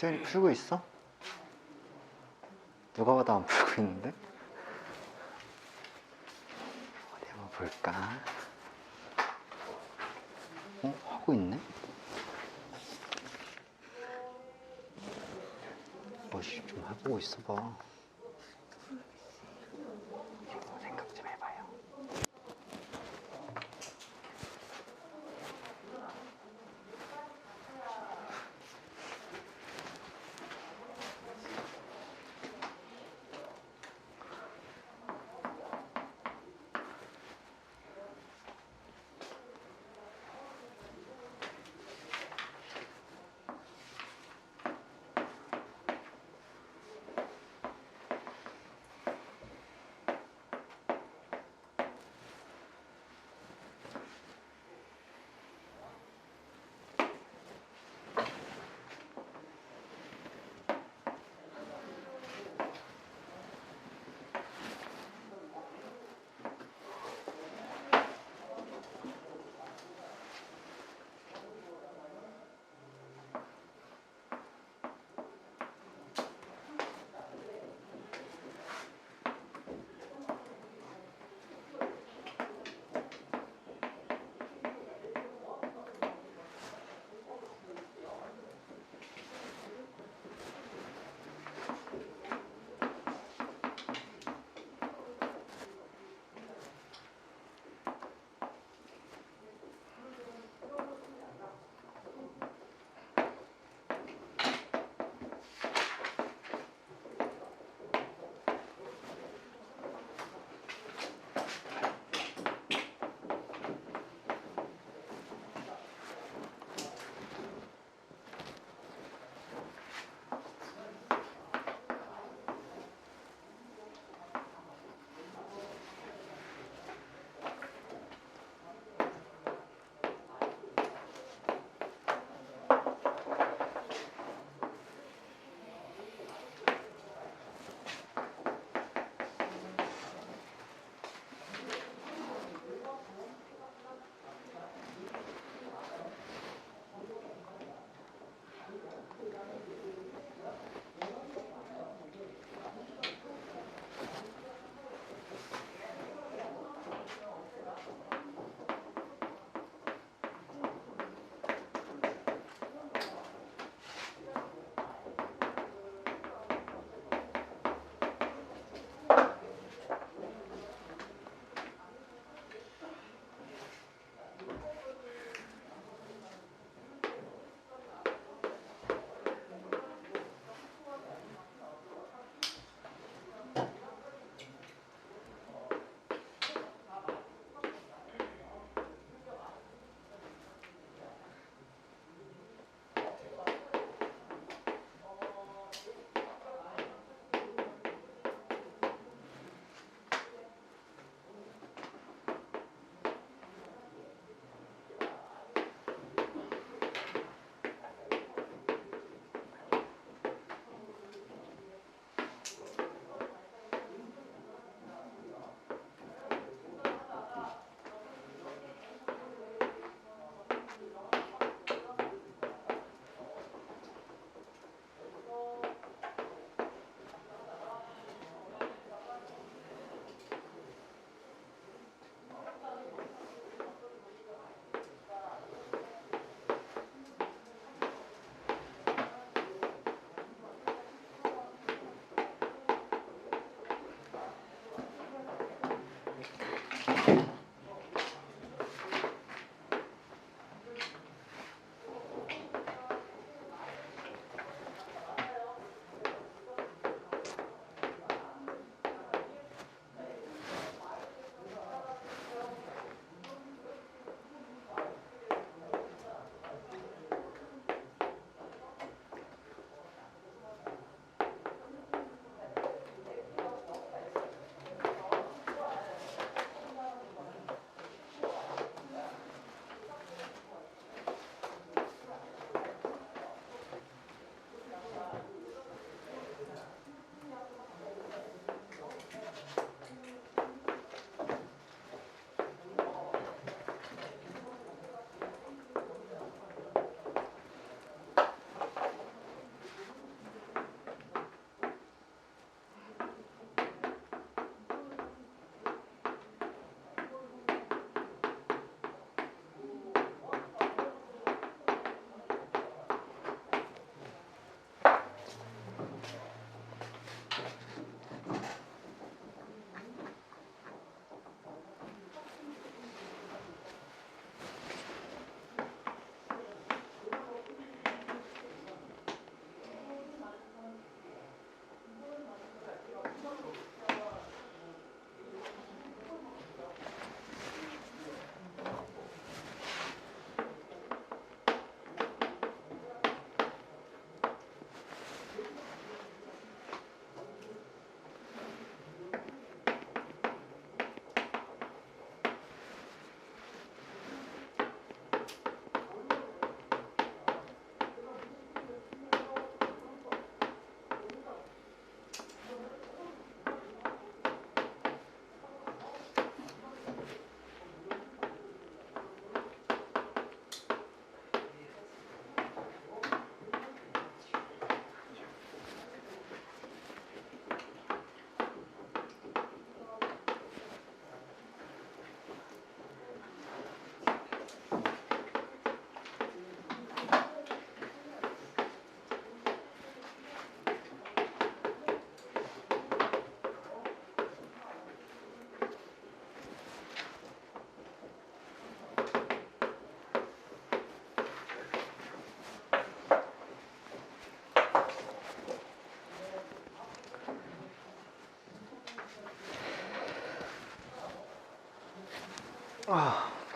수현이 풀고 있어? 누가 봐도 안 풀고 있는데? 어디 한번 볼까? 하고 있네? 좀 해보고 있어봐. 생각 좀 해봐요.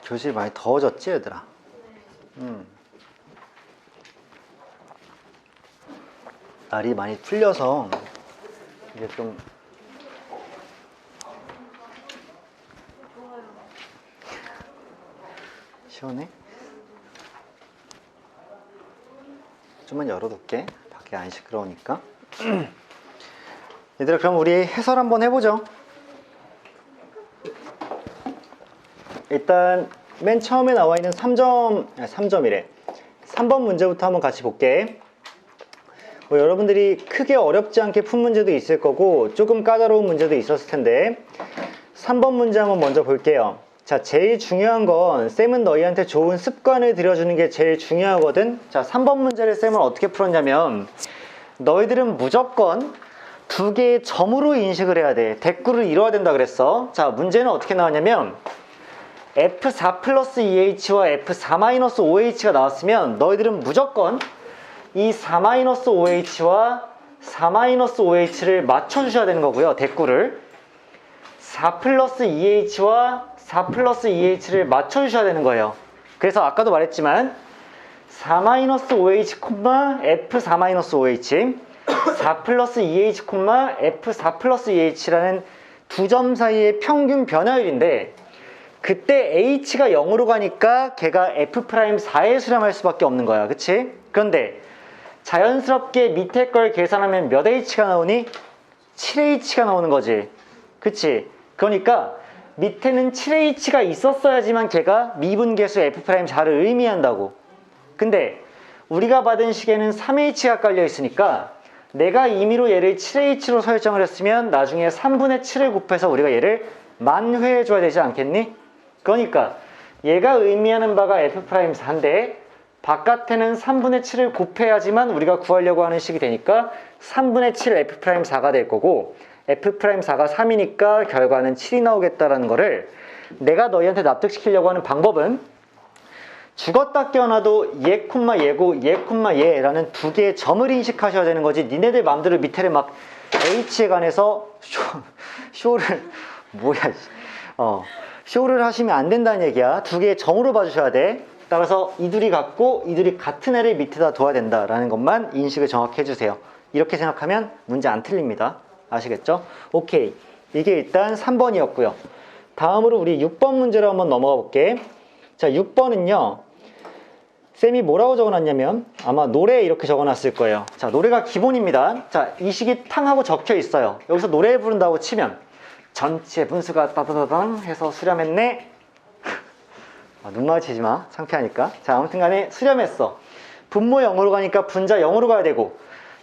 교실 많이 더워졌지 얘들아? 날이 많이 풀려서 이게 좀 시원해? 좀만 열어둘게. 밖에 안 시끄러우니까. 얘들아, 그럼 우리 해설 한번 해보죠. 일단 맨 처음에 나와 있는 3번 문제부터 한번 같이 볼게. 뭐 여러분들이 크게 어렵지 않게 푼 문제도 있을 거고 조금 까다로운 문제도 있었을 텐데 3번 문제 한번 먼저 볼게요. 자, 제일 중요한 건 쌤은 너희한테 좋은 습관을 들여주는 게 제일 중요하거든. 자, 3번 문제를 쌤은 어떻게 풀었냐면 너희들은 무조건 두 개의 점으로 인식을 해야 돼. 대꾸를 이뤄야 된다 그랬어. 자, 문제는 어떻게 나왔냐면 F4 플러스 2H와 F4 마이너스 5H가 나왔으면 너희들은 무조건 이 4 마이너스 5H와 4 마이너스 5H를 맞춰주셔야 되는 거고요. 대꾸를 4 플러스 2H와 4 플러스 2H를 맞춰주셔야 되는 거예요. 그래서 아까도 말했지만 4 마이너스 5H, F4 마이너스 5H 4 플러스 2H, F4 플러스 2H라는 두 점 사이의 평균 변화율인데 그때 H가 0으로 가니까 걔가 F'4에 수렴할 수밖에 없는 거야. 그치? 그런데 자연스럽게 밑에 걸 계산하면 몇 H가 나오니? 7H가 나오는 거지. 그치? 그러니까 밑에는 7H가 있었어야지만 걔가 미분계수 F'4를 의미한다고. 근데 우리가 받은 식에는 3H가 깔려 있으니까 내가 임의로 얘를 7H로 설정을 했으면 나중에 3분의 7을 곱해서 우리가 얘를 만회해 줘야 되지 않겠니? 그러니까 얘가 의미하는 바가 F'4인데 바깥에는 3분의 7을 곱해야지만 우리가 구하려고 하는 식이 되니까 3분의 7 F'4가 될 거고 F'4가 3이니까 결과는 7이 나오겠다라는 거를 내가 너희한테 납득시키려고 하는 방법은 죽었다 깨어나도 얘, 얘고 얘, 얘라는 두 개의 점을 인식하셔야 되는 거지. 니네들 맘대로 밑에를 막 H에 관해서 쇼를 뭐야 쇼를 하시면 안 된다는 얘기야. 두 개의 점으로 봐주셔야 돼. 따라서 이 둘이 같고 이 둘이 같은 애를 밑에다 둬야 된다라는 것만 인식을 정확히 해주세요. 이렇게 생각하면 문제 안 틀립니다. 아시겠죠? 오케이. 이게 일단 3번이었고요. 다음으로 우리 6번 문제로 한번 넘어가 볼게. 자, 6번은요. 쌤이 뭐라고 적어놨냐면 아마 노래 이렇게 적어놨을 거예요. 자, 노래가 기본입니다. 자, 이 식이 탕하고 적혀 있어요. 여기서 노래 부른다고 치면 전체 분수가 따다다당 해서 수렴했네. 눈 마주치지 마. 창피하니까. 자, 아무튼 간에 수렴했어. 분모 0으로 가니까 분자 0으로 가야 되고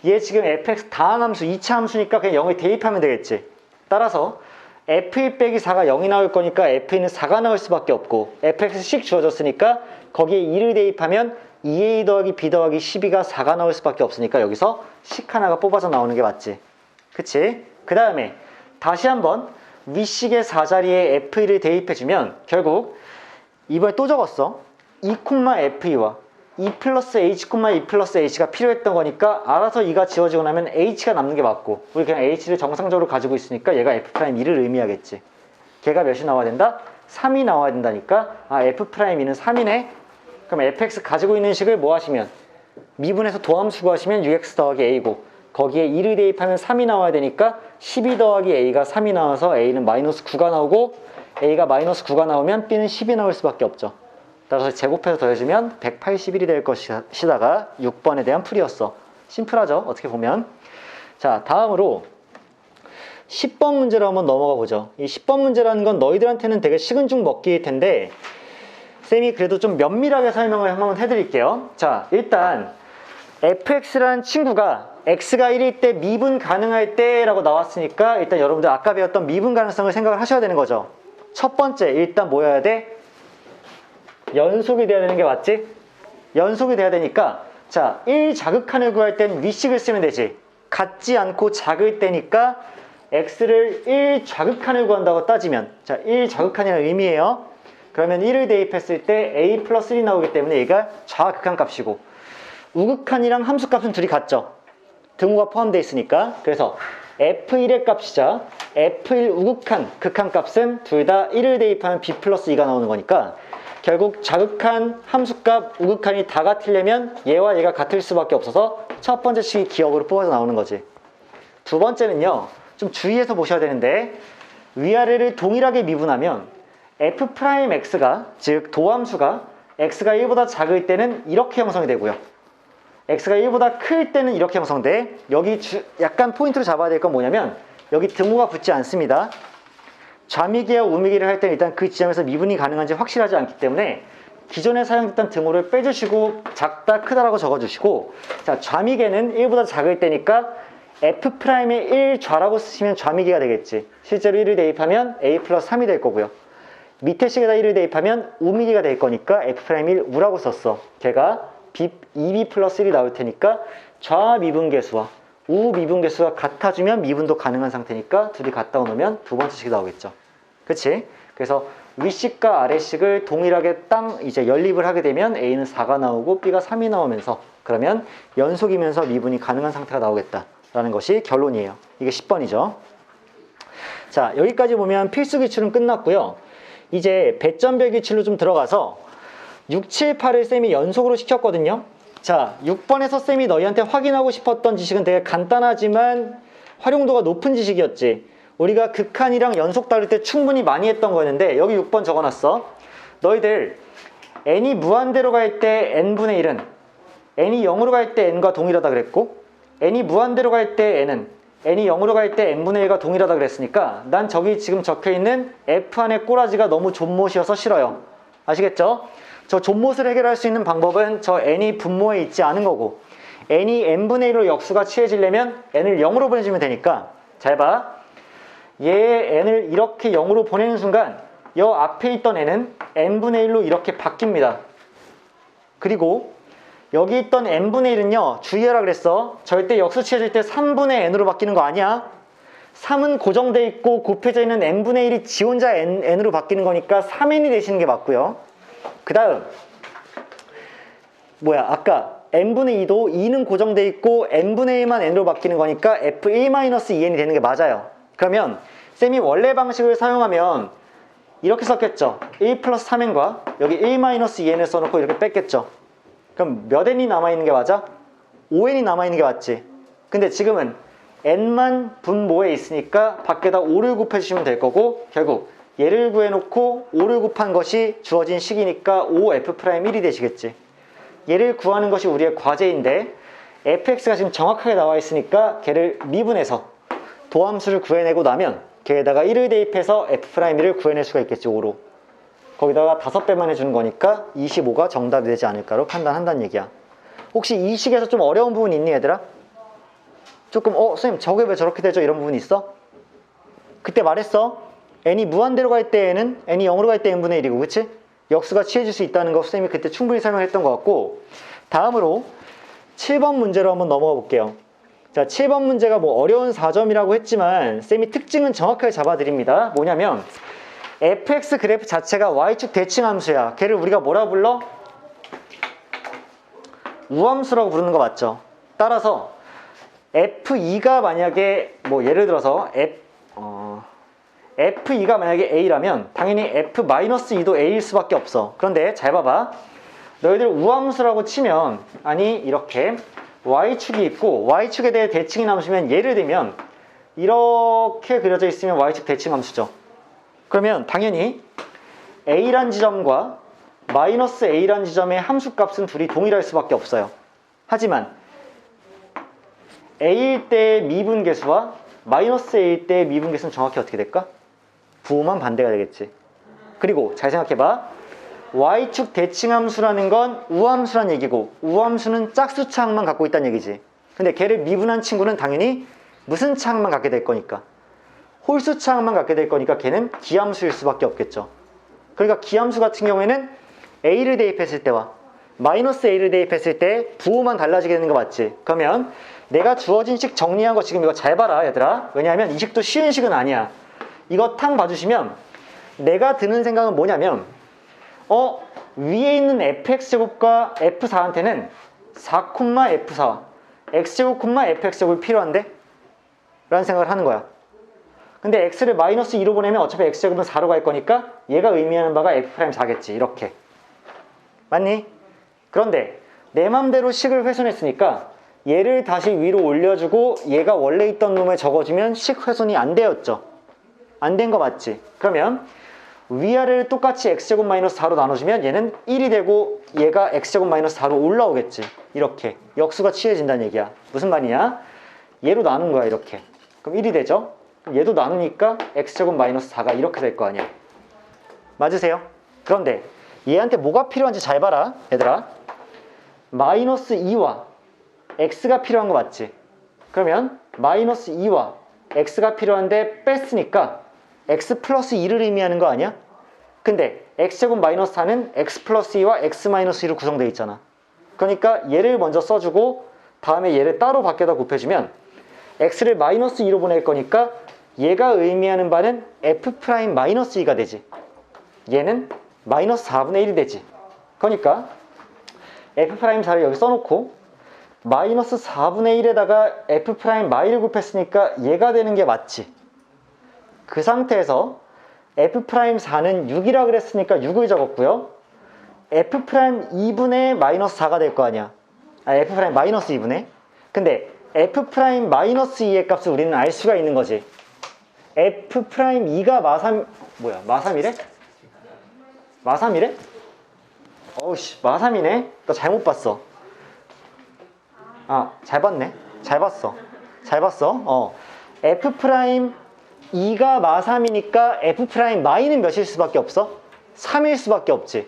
얘 지금 fx 다항함수 2차 함수니까 그냥 0을 대입하면 되겠지. 따라서 f1 빼기 4가 0이 나올 거니까 f는 4가 나올 수밖에 없고 fx씩 주어졌으니까 거기에 2를 대입하면 2a 더하기 b 더하기 12가 4가 나올 수밖에 없으니까 여기서 식 하나가 뽑아서 나오는 게 맞지. 그치? 그 다음에 다시 한번 위식의 4자리에 f1을 대입해주면 결국 이번에 또 적었어. 2,f2와 2 플러스 h, 2 플러스 h가 필요했던 거니까 알아서 2가 지워지고 나면 h가 남는 게 맞고 우리 그냥 h를 정상적으로 가지고 있으니까 얘가 f'2를 의미하겠지. 걔가 몇이 나와야 된다? 3이 나와야 된다니까 아 f'2는 3이네? 그럼 fx 가지고 있는 식을 뭐 하시면 미분해서 도함수 구하시면 6x 더하기 a고 거기에 2를 대입하면 3이 나와야 되니까 12 더하기 a가 3이 나와서 a는 마이너스 9가 나오고 a가 마이너스 9가 나오면 b는 10이 나올 수밖에 없죠. 따라서 제곱해서 더해주면 181이 될 것이다가 6번에 대한 풀이였어. 심플하죠? 어떻게 보면. 자, 다음으로 10번 문제로 한번 넘어가 보죠. 이 10번 문제라는 건 너희들한테는 되게 식은 죽 먹기일 텐데 쌤이 그래도 좀 면밀하게 설명을 한번 해드릴게요. 자, 일단 fx라는 친구가 x가 1일 때 미분 가능할 때 라고 나왔으니까 일단 여러분들 아까 배웠던 미분 가능성을 생각을 하셔야 되는 거죠. 첫 번째, 일단 뭐여야 돼? 연속이 돼야 되는 게 맞지? 연속이 돼야 되니까 자, 1 자극한을 구할 땐 위식을 쓰면 되지. 같지 않고 작을 때니까 x를 1 자극한을 구한다고 따지면 자, 1 자극한이라는 의미예요. 그러면 1을 대입했을 때 a 플러스 1이 나오기 때문에 얘가 좌극한 값이고 우극한이랑 함수값은 둘이 같죠. 등호가 포함되어 있으니까. 그래서 F1의 값이자 F1 우극한 극한값은 둘 다 1을 대입하면 B 플러스 2가 나오는 거니까 결국 자극한 함수값 우극한이 다 같으려면 얘와 얘가 같을 수밖에 없어서 첫 번째 식이 기억으로 뽑아서 나오는 거지. 두 번째는요, 좀 주의해서 보셔야 되는데 위아래를 동일하게 미분하면 F'X가, 즉 도함수가 X가 1보다 작을 때는 이렇게 형성이 되고요, X가 1보다 클 때는 이렇게 형성돼. 여기 약간 포인트로 잡아야 될 건 뭐냐면 여기 등호가 붙지 않습니다. 좌미기와 우미기를 할 때는 일단 그 지점에서 미분이 가능한지 확실하지 않기 때문에 기존에 사용했던 등호를 빼주시고 작다 크다라고 적어주시고, 자, 좌미계는 1보다 작을 때니까 F'의 1 좌라고 쓰시면 좌미기가 되겠지. 실제로 1을 대입하면 A 플러스 3이 될 거고요. 밑에 식에다 1을 대입하면 우미기가 될 거니까 F'1 우라고 썼어. 걔가 2B 플러스 1이 나올 테니까 좌 미분계수와 우 미분계수가 같아주면 미분도 가능한 상태니까 둘이 같다 놓으면 두 번째 식이 나오겠죠. 그치? 그래서 윗식과 아래식을 동일하게 이제 연립을 하게 되면 A는 4가 나오고 B가 3이 나오면서 그러면 연속이면서 미분이 가능한 상태가 나오겠다라는 것이 결론이에요. 이게 10번이죠. 자, 여기까지 보면 필수 기출은 끝났고요. 이제 배점별 기출로 좀 들어가서 6, 7, 8을 쌤이 연속으로 시켰거든요. 자, 6번에서 쌤이 너희한테 확인하고 싶었던 지식은 되게 간단하지만 활용도가 높은 지식이었지. 우리가 극한이랑 연속 다룰 때 충분히 많이 했던 거였는데 여기 6번 적어놨어. 너희들 n이 무한대로 갈 때 n분의 1은 n이 0으로 갈 때 n과 동일하다 그랬고, n이 무한대로 갈 때 n은 n이 0으로 갈 때 n분의 1과 동일하다 그랬으니까 난 저기 지금 적혀있는 f 안의 꼬라지가 너무 존못이어서 싫어요. 아시겠죠? 저 존못을 해결할 수 있는 방법은 저 n이 분모에 있지 않은 거고, n이 n분의 1로 역수가 취해지려면 n을 0으로 보내주면 되니까 잘 봐. 얘의 n을 이렇게 0으로 보내는 순간 여 앞에 있던 n은 n분의 1로 이렇게 바뀝니다. 그리고 여기 있던 n분의 1은요, 주의하라 그랬어. 절대 역수 취해질 때 3분의 n으로 바뀌는 거 아니야. 3은 고정돼 있고 곱해져 있는 n분의 1이 지 혼자 n으로 바뀌는 거니까 3n이 되시는 게 맞고요. 그 다음 아까 n분의 2도 2는 고정돼 있고 n분의 1만 n으로 바뀌는 거니까 f1-2n이 되는 게 맞아요. 그러면 쌤이 원래 방식을 사용하면 이렇게 썼겠죠. 1 플러스 3n과 여기 1-2n을 써놓고 이렇게 뺐겠죠. 그럼 몇 n이 남아있는 게 맞아? 5n이 남아있는 게 맞지. 근데 지금은 n만 분모에 있으니까 밖에다 5를 곱해주시면 될 거고, 결국 얘를 구해놓고 5를 곱한 것이 주어진 식이니까 5F'1이 되시겠지. 얘를 구하는 것이 우리의 과제인데 fx가 지금 정확하게 나와 있으니까 걔를 미분해서 도함수를 구해내고 나면 걔에다가 1을 대입해서 F'1을 구해낼 수가 있겠지, 5로. 거기다가 5배만 해주는 거니까 25가 정답이 되지 않을까로 판단한다는 얘기야. 혹시 이 식에서 좀 어려운 부분 있니, 얘들아? 조금 선생님 저게 왜 저렇게 되죠? 이런 부분 있어? 그때 말했어. n이 무한대로 갈 때 n은 n이 0으로 갈 때 n분의 1이고, 그치? 역수가 취해질 수 있다는 거 선생님이 그때 충분히 설명했던 것 같고, 다음으로 7번 문제로 한번 넘어가 볼게요. 자, 7번 문제가 뭐 어려운 4점이라고 했지만 쌤이 특징은 정확하게 잡아드립니다. 뭐냐면 fx 그래프 자체가 y축 대칭 함수야. 걔를 우리가 뭐라 불러? 우함수라고 부르는 거 맞죠? 따라서 f2가 만약에 예를 들어서 f2가 만약에 a라면 당연히 f-2도 a일 수밖에 없어. 그런데 잘 봐봐. 너희들 우함수라고 치면 이렇게 y축이 있고 y축에 대해 대칭이 남으시면 예를 들면 이렇게 그려져 있으면 y축 대칭 함수죠. 그러면 당연히 a란 지점과 마이너스 a란 지점의 함수값은 둘이 동일할 수밖에 없어요. 하지만 a일 때의 미분계수와 마이너스 a일 때의 미분계수는 정확히 어떻게 될까? 부호만 반대가 되겠지. 그리고 잘 생각해봐. y축 대칭함수라는 건 우함수란 얘기고, 우함수는 짝수차항만 갖고 있다는 얘기지. 근데 걔를 미분한 친구는 당연히 무슨 차항만 갖게 될 거니까? 홀수차항만 갖게 될 거니까 걔는 기함수일 수밖에 없겠죠. 그러니까 기함수 같은 경우에는 a를 대입했을 때와 마이너스 a를 대입했을 때 부호만 달라지게 되는 거 맞지? 그러면 내가 주어진 식 정리한 거 지금 이거 잘 봐라, 얘들아. 왜냐하면 이 식도 쉬운 식은 아니야. 이거 탕 봐주시면 내가 드는 생각은 뭐냐면 위에 있는 fx제곱과 f4한테는 4, f4 x제곱, fx제곱이 필요한데? 라는 생각을 하는 거야. 근데 x를 마이너스 2로 보내면 어차피 x제곱은 4로 갈 거니까 얘가 의미하는 바가 f'4겠지. 이렇게. 맞니? 그런데 내 맘대로 식을 훼손했으니까 얘를 다시 위로 올려주고 얘가 원래 있던 놈에 적어주면 식 훼손이 안 되었죠. 안 된 거 맞지? 그러면 위아래를 똑같이 x제곱 마이너스 4로 나눠주면 얘는 1이 되고 얘가 x제곱 마이너스 4로 올라오겠지. 이렇게 역수가 취해진다는 얘기야. 무슨 말이냐? 얘로 나눈 거야. 이렇게. 그럼 1이 되죠? 그럼 얘도 나누니까 x제곱 마이너스 4가 이렇게 될 거 아니야. 맞으세요? 그런데 얘한테 뭐가 필요한지 잘 봐라. 얘들아, 마이너스 2와 x가 필요한 거 맞지? 그러면 마이너스 2와 x가 필요한데 뺐으니까 x 플러스 2를 의미하는 거 아니야? 근데 x제곱 마이너스 4는 x 플러스 2와 x 마이너스 2로 구성되어 있잖아. 그러니까 얘를 먼저 써주고 다음에 얘를 따로 밖에다 곱해주면 x를 마이너스 2로 보낼 거니까 얘가 의미하는 바는 f 프라임 마이너스 2가 되지. 얘는 마이너스 4분의 1이 되지. 그러니까 f 프라임 4를 여기 써놓고 마이너스 4분의 1에다가 f 프라임 마이를 곱했으니까 얘가 되는 게 맞지. 그 상태에서 f 프라임 4는 6이라 그랬으니까 6을 적었고요. f 프라임 2분의 마이너스 4가 될 거 아니야. f 프라임 마이너스 2분의. 근데 f 프라임 마이너스 2의 값을 우리는 알 수가 있는 거지. f 프라임 2가 마3 뭐야? 마3이래? 마3이래? 어우씨, 마3이네? 너 잘못 봤어. 아, 잘 봤네. 잘 봤어. 잘 봤어. f 프라임 2가 마3이니까 f 프라임 마이는 몇일 수밖에 없어? 3일 수밖에 없지.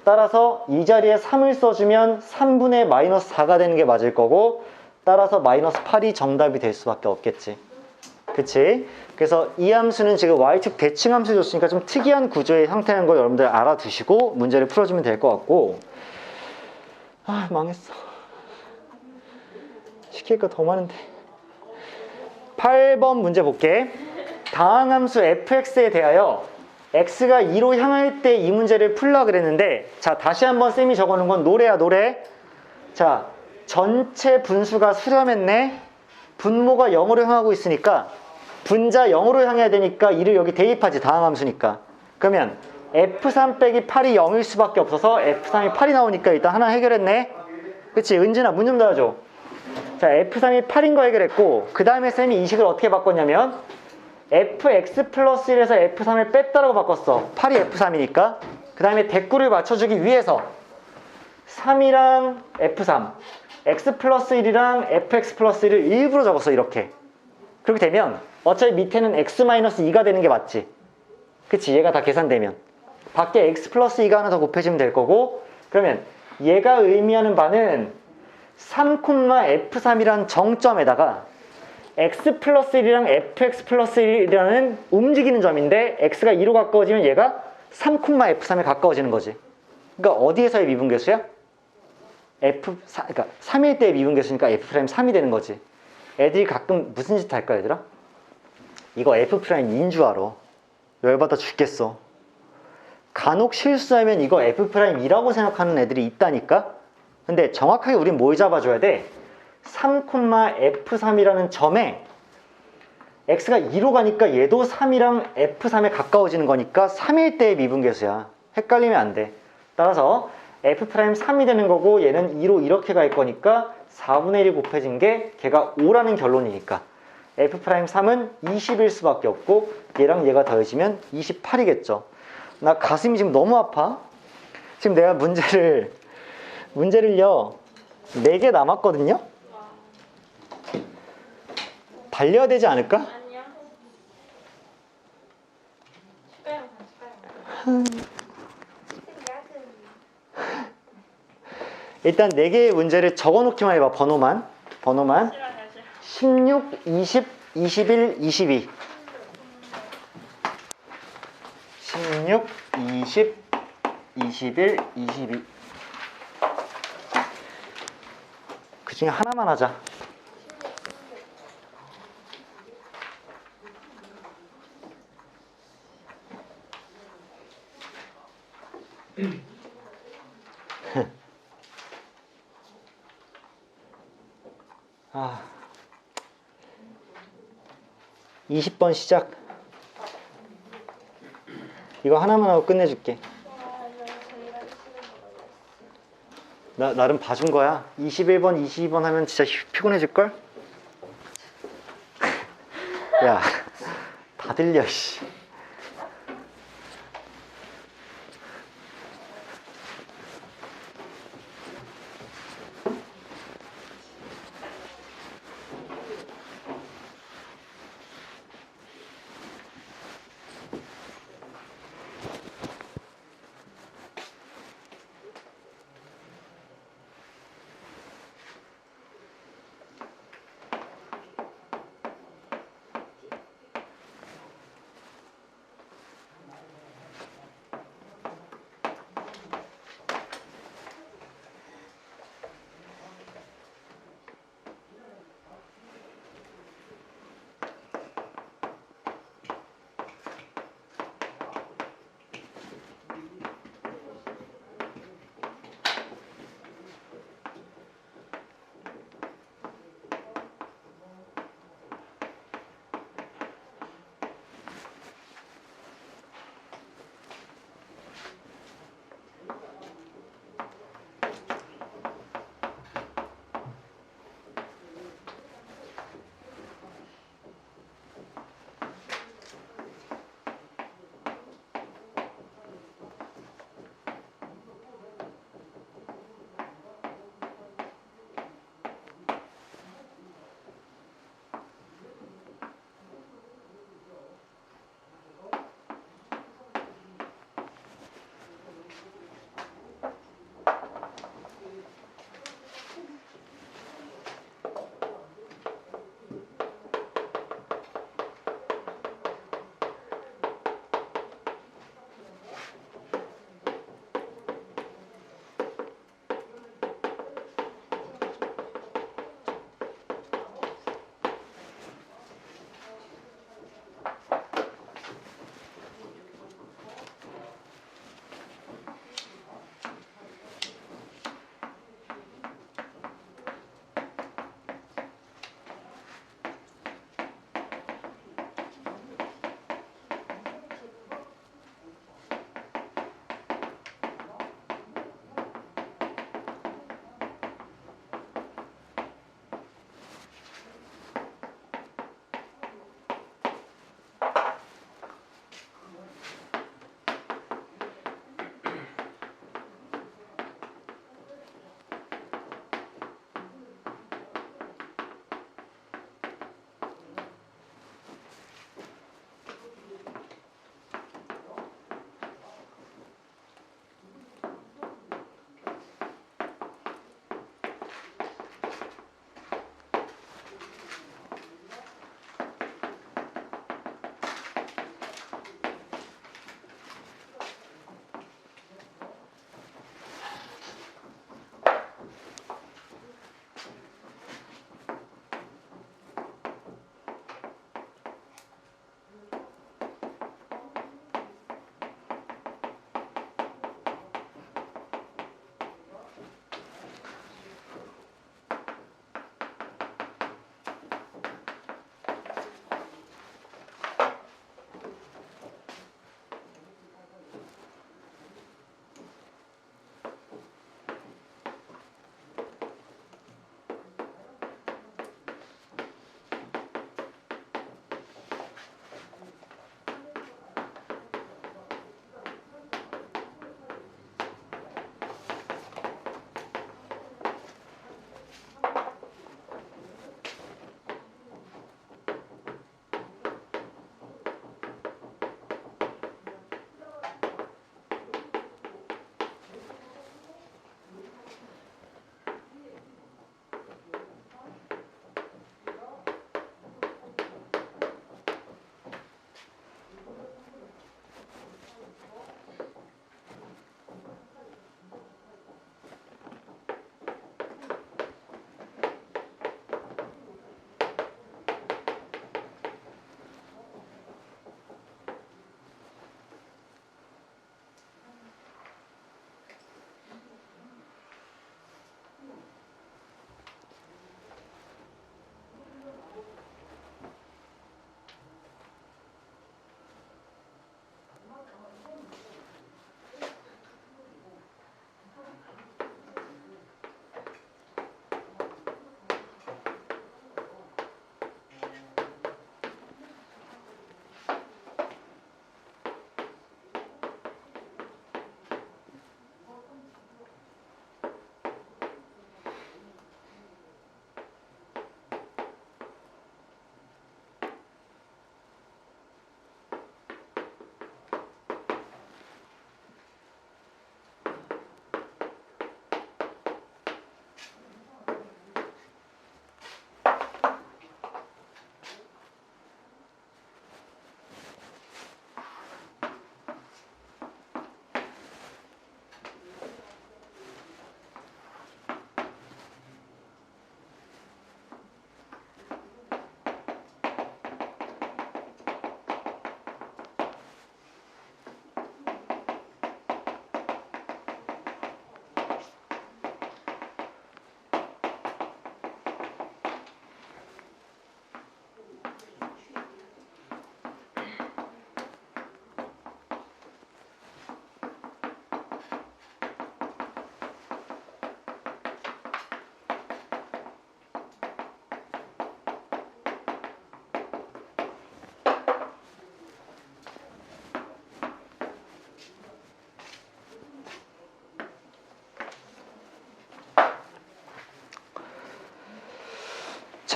따라서 이 자리에 3을 써주면 3분의 마이너스 4가 되는 게 맞을 거고, 따라서 마이너스 8이 정답이 될 수밖에 없겠지. 그치? 그래서 이 함수는 지금 y축 대칭 함수 줬으니까 좀 특이한 구조의 형태라는 걸 여러분들 알아두시고 문제를 풀어주면 될 것 같고. 아, 망했어. 시킬 거 더 많은데. 8번 문제 볼게. 다항함수 fx에 대하여 x가 2로 향할 때 이 문제를 풀라 그랬는데, 자, 다시 한번 쌤이 적어놓은 건 노래야, 노래. 자, 전체 분수가 수렴했네. 분모가 0으로 향하고 있으니까 분자 0으로 향해야 되니까 2를 여기 대입하지, 다항함수니까. 그러면 f3 빼기 8이 0일 수밖에 없어서 f3이 8이 나오니까 일단 하나 해결했네. 그치? 은진아, 문 좀 닫아줘. 자, f3이 8인 거 해결했고, 그 다음에 쌤이 이 식을 어떻게 바꿨냐면 fx 플러스 1에서 f3을 뺐다라고 바꿨어. 8이 f3이니까. 그 다음에 대꾸를 맞춰주기 위해서 3이랑 f3, x 플러스 1이랑 fx 플러스 1을 일부러 적었어. 이렇게. 그렇게 되면 어차피 밑에는 x 마이너스 2가 되는 게 맞지. 그치? 얘가 다 계산되면 밖에 x 플러스 2가 하나 더 곱해주면 될 거고, 그러면 얘가 의미하는 바는 3,f3이란 정점에다가 x 플러스 1이랑 fx 플러스 1이라는 움직이는 점인데, x가 2로 가까워지면 얘가 3,f3에 가까워지는 거지. 그러니까 어디에서의 미분계수야? 그러니까 3일 때의 미분계수니까 f'3이 되는 거지. 애들이 가끔 무슨 짓 할까, 얘들아? 이거 f'2인 줄 알아. 열받아 죽겠어. 간혹 실수하면 이거 f'2라고 생각하는 애들이 있다니까? 근데 정확하게 우린 뭘 잡아줘야 돼? 3,f3이라는 점에 x가 2로 가니까 얘도 3이랑 f3에 가까워지는 거니까 3일 때의 미분계수야. 헷갈리면 안 돼. 따라서 f'3이 되는 거고, 얘는 2로 이렇게 갈 거니까 4분의 1이 곱해진 게 걔가 5라는 결론이니까 f'3은 20일 수밖에 없고, 얘랑 얘가 더해지면 28이겠죠. 나 가슴이 지금 너무 아파. 지금 내가 문제를요 4개 남았거든요. 달려야 되지 않을까? 아니요. 숟가락. 일단 4개의 문제를 적어놓기만 해봐. 번호만. 16, 20, 21, 22. 16, 20, 21, 22. 그 중에 하나만 하자. 20번 시작. 이거 하나만 하고 끝내줄게. 나름 봐준 거야. 21번, 22번 하면 진짜 피곤해질걸? 야, 다 들려, 씨.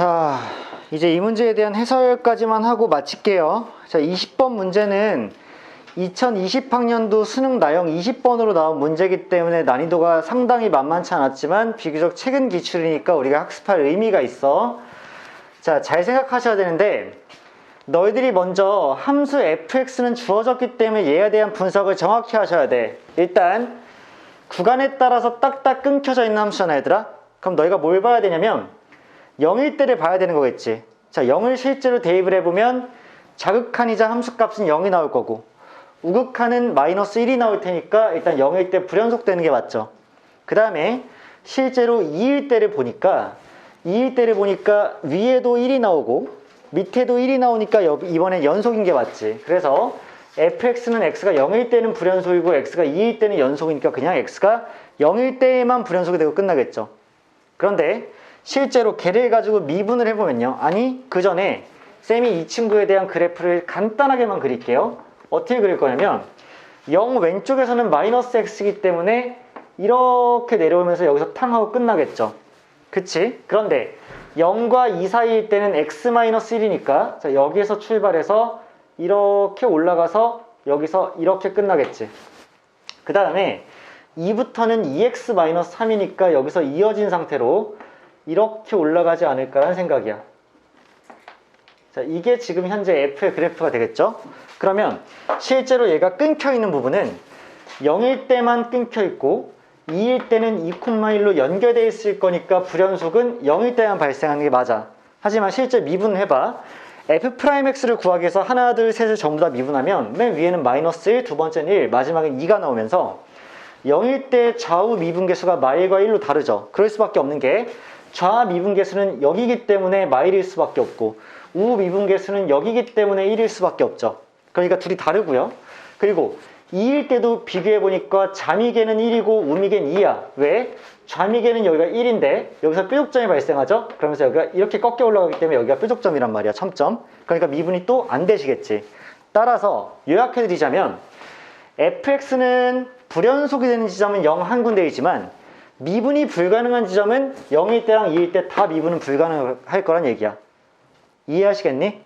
자, 이제 이 문제에 대한 해설까지만 하고 마칠게요. 자, 20번 문제는 2020학년도 수능 나형 20번으로 나온 문제이기 때문에 난이도가 상당히 만만치 않았지만 비교적 최근 기출이니까 우리가 학습할 의미가 있어. 자, 잘 생각하셔야 되는데 너희들이 먼저 함수 fx는 주어졌기 때문에 얘에 대한 분석을 정확히 하셔야 돼. 일단 구간에 따라서 딱딱 끊겨져 있는 함수잖아, 얘들아. 그럼 너희가 뭘 봐야 되냐면 0일 때를 봐야 되는 거겠지. 자, 0을 실제로 대입을 해보면 자극한이자 함수값은 0이 나올 거고 우극한은 마이너스 1이 나올 테니까 일단 0일 때 불연속되는 게 맞죠. 그 다음에 실제로 2일 때를 보니까 위에도 1이 나오고 밑에도 1이 나오니까 이번엔 연속인 게 맞지. 그래서 fx는 x가 0일 때는 불연속이고 x가 2일 때는 연속이니까 그냥 x가 0일 때에만 불연속이 되고 끝나겠죠. 그런데 실제로 걔를 가지고 미분을 해보면요. 아니, 그 전에 쌤이 이 친구에 대한 그래프를 간단하게만 그릴게요. 어떻게 그릴 거냐면 0 왼쪽에서는 마이너스 x이기 때문에 이렇게 내려오면서 여기서 탕하고 끝나겠죠. 그치? 그런데 0과 2 사이일 때는 x-1이니까 자, 여기에서 출발해서 이렇게 올라가서 여기서 이렇게 끝나겠지. 그 다음에 2부터는 2x-3이니까 여기서 이어진 상태로 이렇게 올라가지 않을까라는 생각이야. 자, 이게 지금 현재 f의 그래프가 되겠죠? 그러면 실제로 얘가 끊겨 있는 부분은 0일 때만 끊겨 있고 2일 때는 2,1로 연결되어 있을 거니까 불연속은 0일 때만 발생하는 게 맞아. 하지만 실제 미분을 해봐. f'x를 구하기 위해서 하나, 둘, 셋을 전부 다 미분하면 맨 위에는 마이너스 1, 두 번째는 1, 마지막엔 2가 나오면서 0일 때 좌우 미분계수가 마일과 1로 다르죠. 그럴 수밖에 없는 게 좌 미분계수는 여기기 때문에 마일일 수밖에 없고 우 미분계수는 여기기 때문에 1일 수밖에 없죠. 그러니까 둘이 다르고요. 그리고 2일 때도 비교해보니까 좌미계는 1이고 우미계는 2야. 왜? 좌미계는 여기가 1인데 여기서 뾰족점이 발생하죠. 그러면서 여기가 이렇게 꺾여 올라가기 때문에 여기가 뾰족점이란 말이야. 첨점. 그러니까 미분이 또 안 되시겠지. 따라서 요약해드리자면 fx는 불연속이 되는 지점은 0 한 군데이지만 미분이 불가능한 지점은 0일 때랑 2일 때 다 미분은 불가능할 거란 얘기야. 이해하시겠니?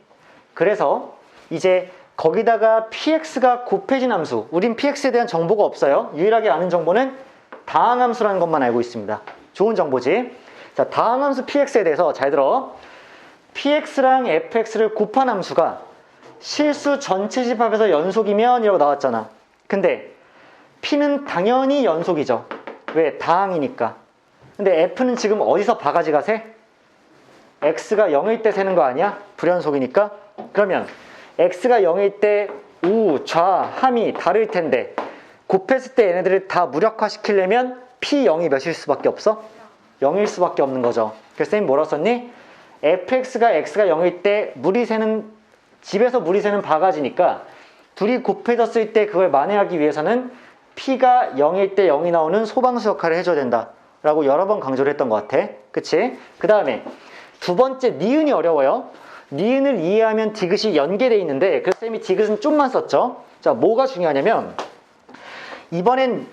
그래서 이제 거기다가 px가 곱해진 함수, 우린 px에 대한 정보가 없어요. 유일하게 아는 정보는 다항함수라는 것만 알고 있습니다. 좋은 정보지. 자, 다항함수 px에 대해서 잘 들어. px랑 fx를 곱한 함수가 실수 전체 집합에서 연속이면 이라고 나왔잖아. 근데 p는 당연히 연속이죠. 왜? 다항이니까. 근데 f는 지금 어디서 바가지가 세? x가 0일 때 세는 거 아니야? 불연속이니까. 그러면 x가 0일 때 우, 좌, 함이 다를 텐데 곱했을 때 얘네들을 다 무력화시키려면 p0이 몇일 수밖에 없어? 0일 수밖에 없는 거죠. 그래서 쌤이 뭐라 썼니? fx가 x가 0일 때 물이 새는, 집에서 물이 새는 바가지니까 둘이 곱해졌을 때 그걸 만회하기 위해서는 p가 0일 때 0이 나오는 소방수 역할을 해줘야 된다 라고 여러 번 강조를 했던 것 같아. 그치? 그 다음에 두 번째 니은이 어려워요. 니은을 이해하면 디귿이 연계되어 있는데 그래서 쌤이 디귿은 좀만 썼죠. 자, 뭐가 중요하냐면 이번엔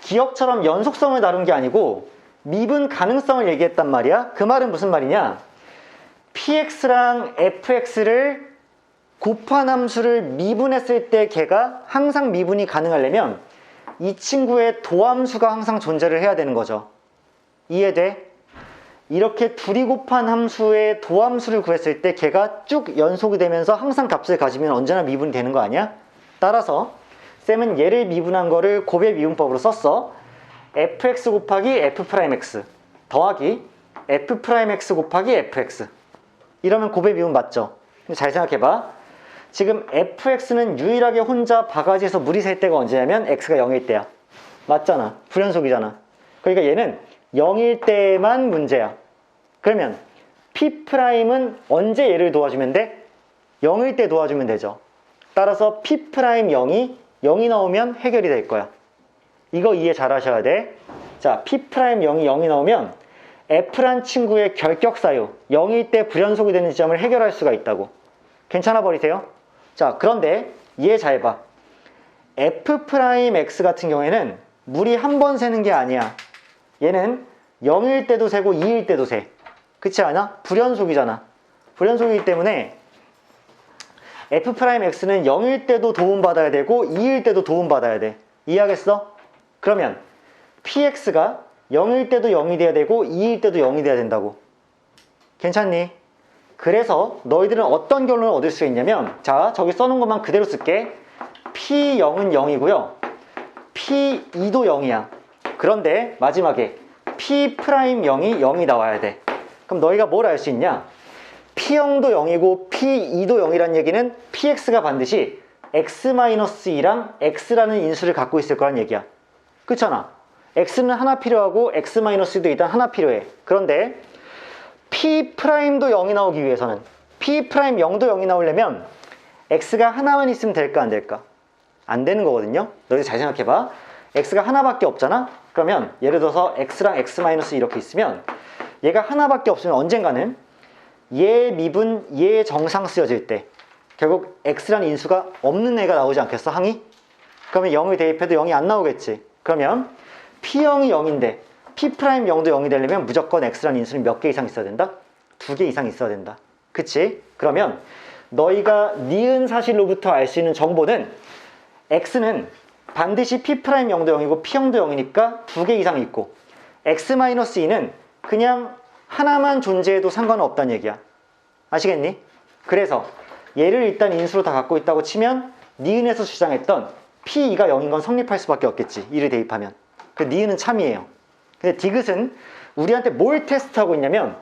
기억처럼 연속성을 다룬 게 아니고 미분 가능성을 얘기했단 말이야. 그 말은 무슨 말이냐? px랑 fx를 곱한 함수를 미분했을 때 걔가 항상 미분이 가능하려면 이 친구의 도함수가 항상 존재를 해야 되는 거죠. 이해돼? 이렇게 둘이 곱한 함수의 도함수를 구했을 때 걔가 쭉 연속이 되면서 항상 값을 가지면 언제나 미분이 되는 거 아니야? 따라서 쌤은 얘를 미분한 거를 곱의 미분법으로 썼어. fx 곱하기 f'x 더하기 f'x 곱하기 fx. 이러면 곱의 미분 맞죠? 근데 잘 생각해봐. 지금 fx는 유일하게 혼자 바가지에서 물이 셀 때가 언제냐면 x가 0일 때야. 맞잖아. 불연속이잖아. 그러니까 얘는 0일 때만 문제야. 그러면 P'은 언제 얘를 도와주면 돼? 0일 때 놓아주면 되죠. 따라서 P'0이 0이 나오면 해결이 될 거야. 이거 이해 잘 하셔야 돼. 자, P'0이 0이 나오면 F란 친구의 결격사유 0일 때 불연속이 되는 지점을 해결할 수가 있다고. 괜찮아 버리세요? 자, 그런데 이해 잘 봐. F'X 같은 경우에는 물이 한 번 새는 게 아니야. 얘는 0일 때도 새고 2일 때도 새. 그렇지 않아? 불연속이잖아. 불연속이기 때문에 F'X는 0일 때도 도움받아야 되고 2일 때도 도움받아야 돼. 이해하겠어? 그러면 PX가 0일 때도 0이 돼야 되고 2일 때도 0이 돼야 된다고. 괜찮니? 그래서 너희들은 어떤 결론을 얻을 수 있냐면, 자, 저기 써놓은 것만 그대로 쓸게. P0은 0이고요. P2도 0이야. 그런데 마지막에 P'0이 0이 나와야 돼. 그럼 너희가 뭘 알 수 있냐? P0도 0이고 P2도 0이란 얘기는 PX가 반드시 X-2랑 X라는 인수를 갖고 있을 거란 얘기야. 그렇잖아. X는 하나 필요하고 X-2도 일단 하나 필요해. 그런데 P'도 0이 나오기 위해서는, P'0도 0이 나오려면 X가 하나만 있으면 될까 안 될까? 안 되는 거거든요. 너희들 잘 생각해봐. X가 하나밖에 없잖아? 그러면 예를 들어서 X랑 X-2 이렇게 있으면 얘가 하나밖에 없으면 언젠가는 얘 미분 얘 정상 쓰여질 때 결국 X라는 인수가 없는 애가 나오지 않겠어? 항이? 그러면 0을 대입해도 0이 안 나오겠지. 그러면 P0이 0인데 P'0도 0이 되려면 무조건 X라는 인수는 몇 개 이상 있어야 된다? 2개 이상 있어야 된다. 그치? 그러면 너희가 니은 사실로부터 알 수 있는 정보는 X는 반드시 P'0도 0이고 P0도 0이니까 2개 이상 있고, X-2는 그냥 하나만 존재해도 상관은 없다는 얘기야. 아시겠니? 그래서 얘를 일단 인수로 다 갖고 있다고 치면 니은에서 주장했던 P2가 0인 건 성립할 수밖에 없겠지. 2를 대입하면. 그 니은은 참이에요. 근데 디귿은 우리한테 뭘 테스트하고 있냐면,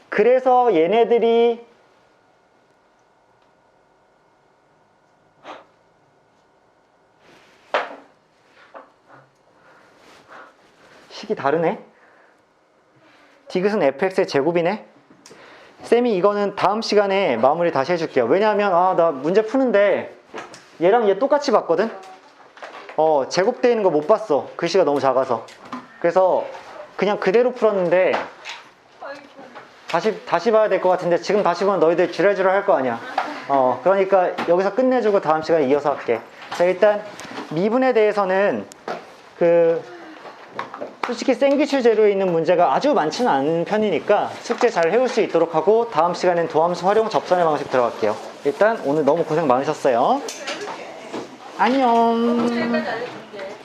그래서 얘네들이 식이 다르네? 디귿은 fx의 제곱이네? 쌤이 이거는 다음 시간에 마무리 다시 해줄게요. 왜냐하면 나 문제 푸는데 얘랑 얘 똑같이 봤거든? 제곱되어 있는 거 못 봤어. 글씨가 너무 작아서. 그래서 그냥 그대로 풀었는데 다시 봐야 될 것 같은데, 지금 다시 보면 너희들 주레주레 할 거 아니야. 그러니까 여기서 끝내주고 다음 시간에 이어서 할게. 자, 일단 미분에 대해서는 솔직히 생기출 재료에 있는 문제가 아주 많지는 않은 편이니까 숙제 잘 해올 수 있도록 하고, 다음 시간엔 도함수 활용 접선의 방식 들어갈게요. 일단 오늘 너무 고생 많으셨어요. 안녕.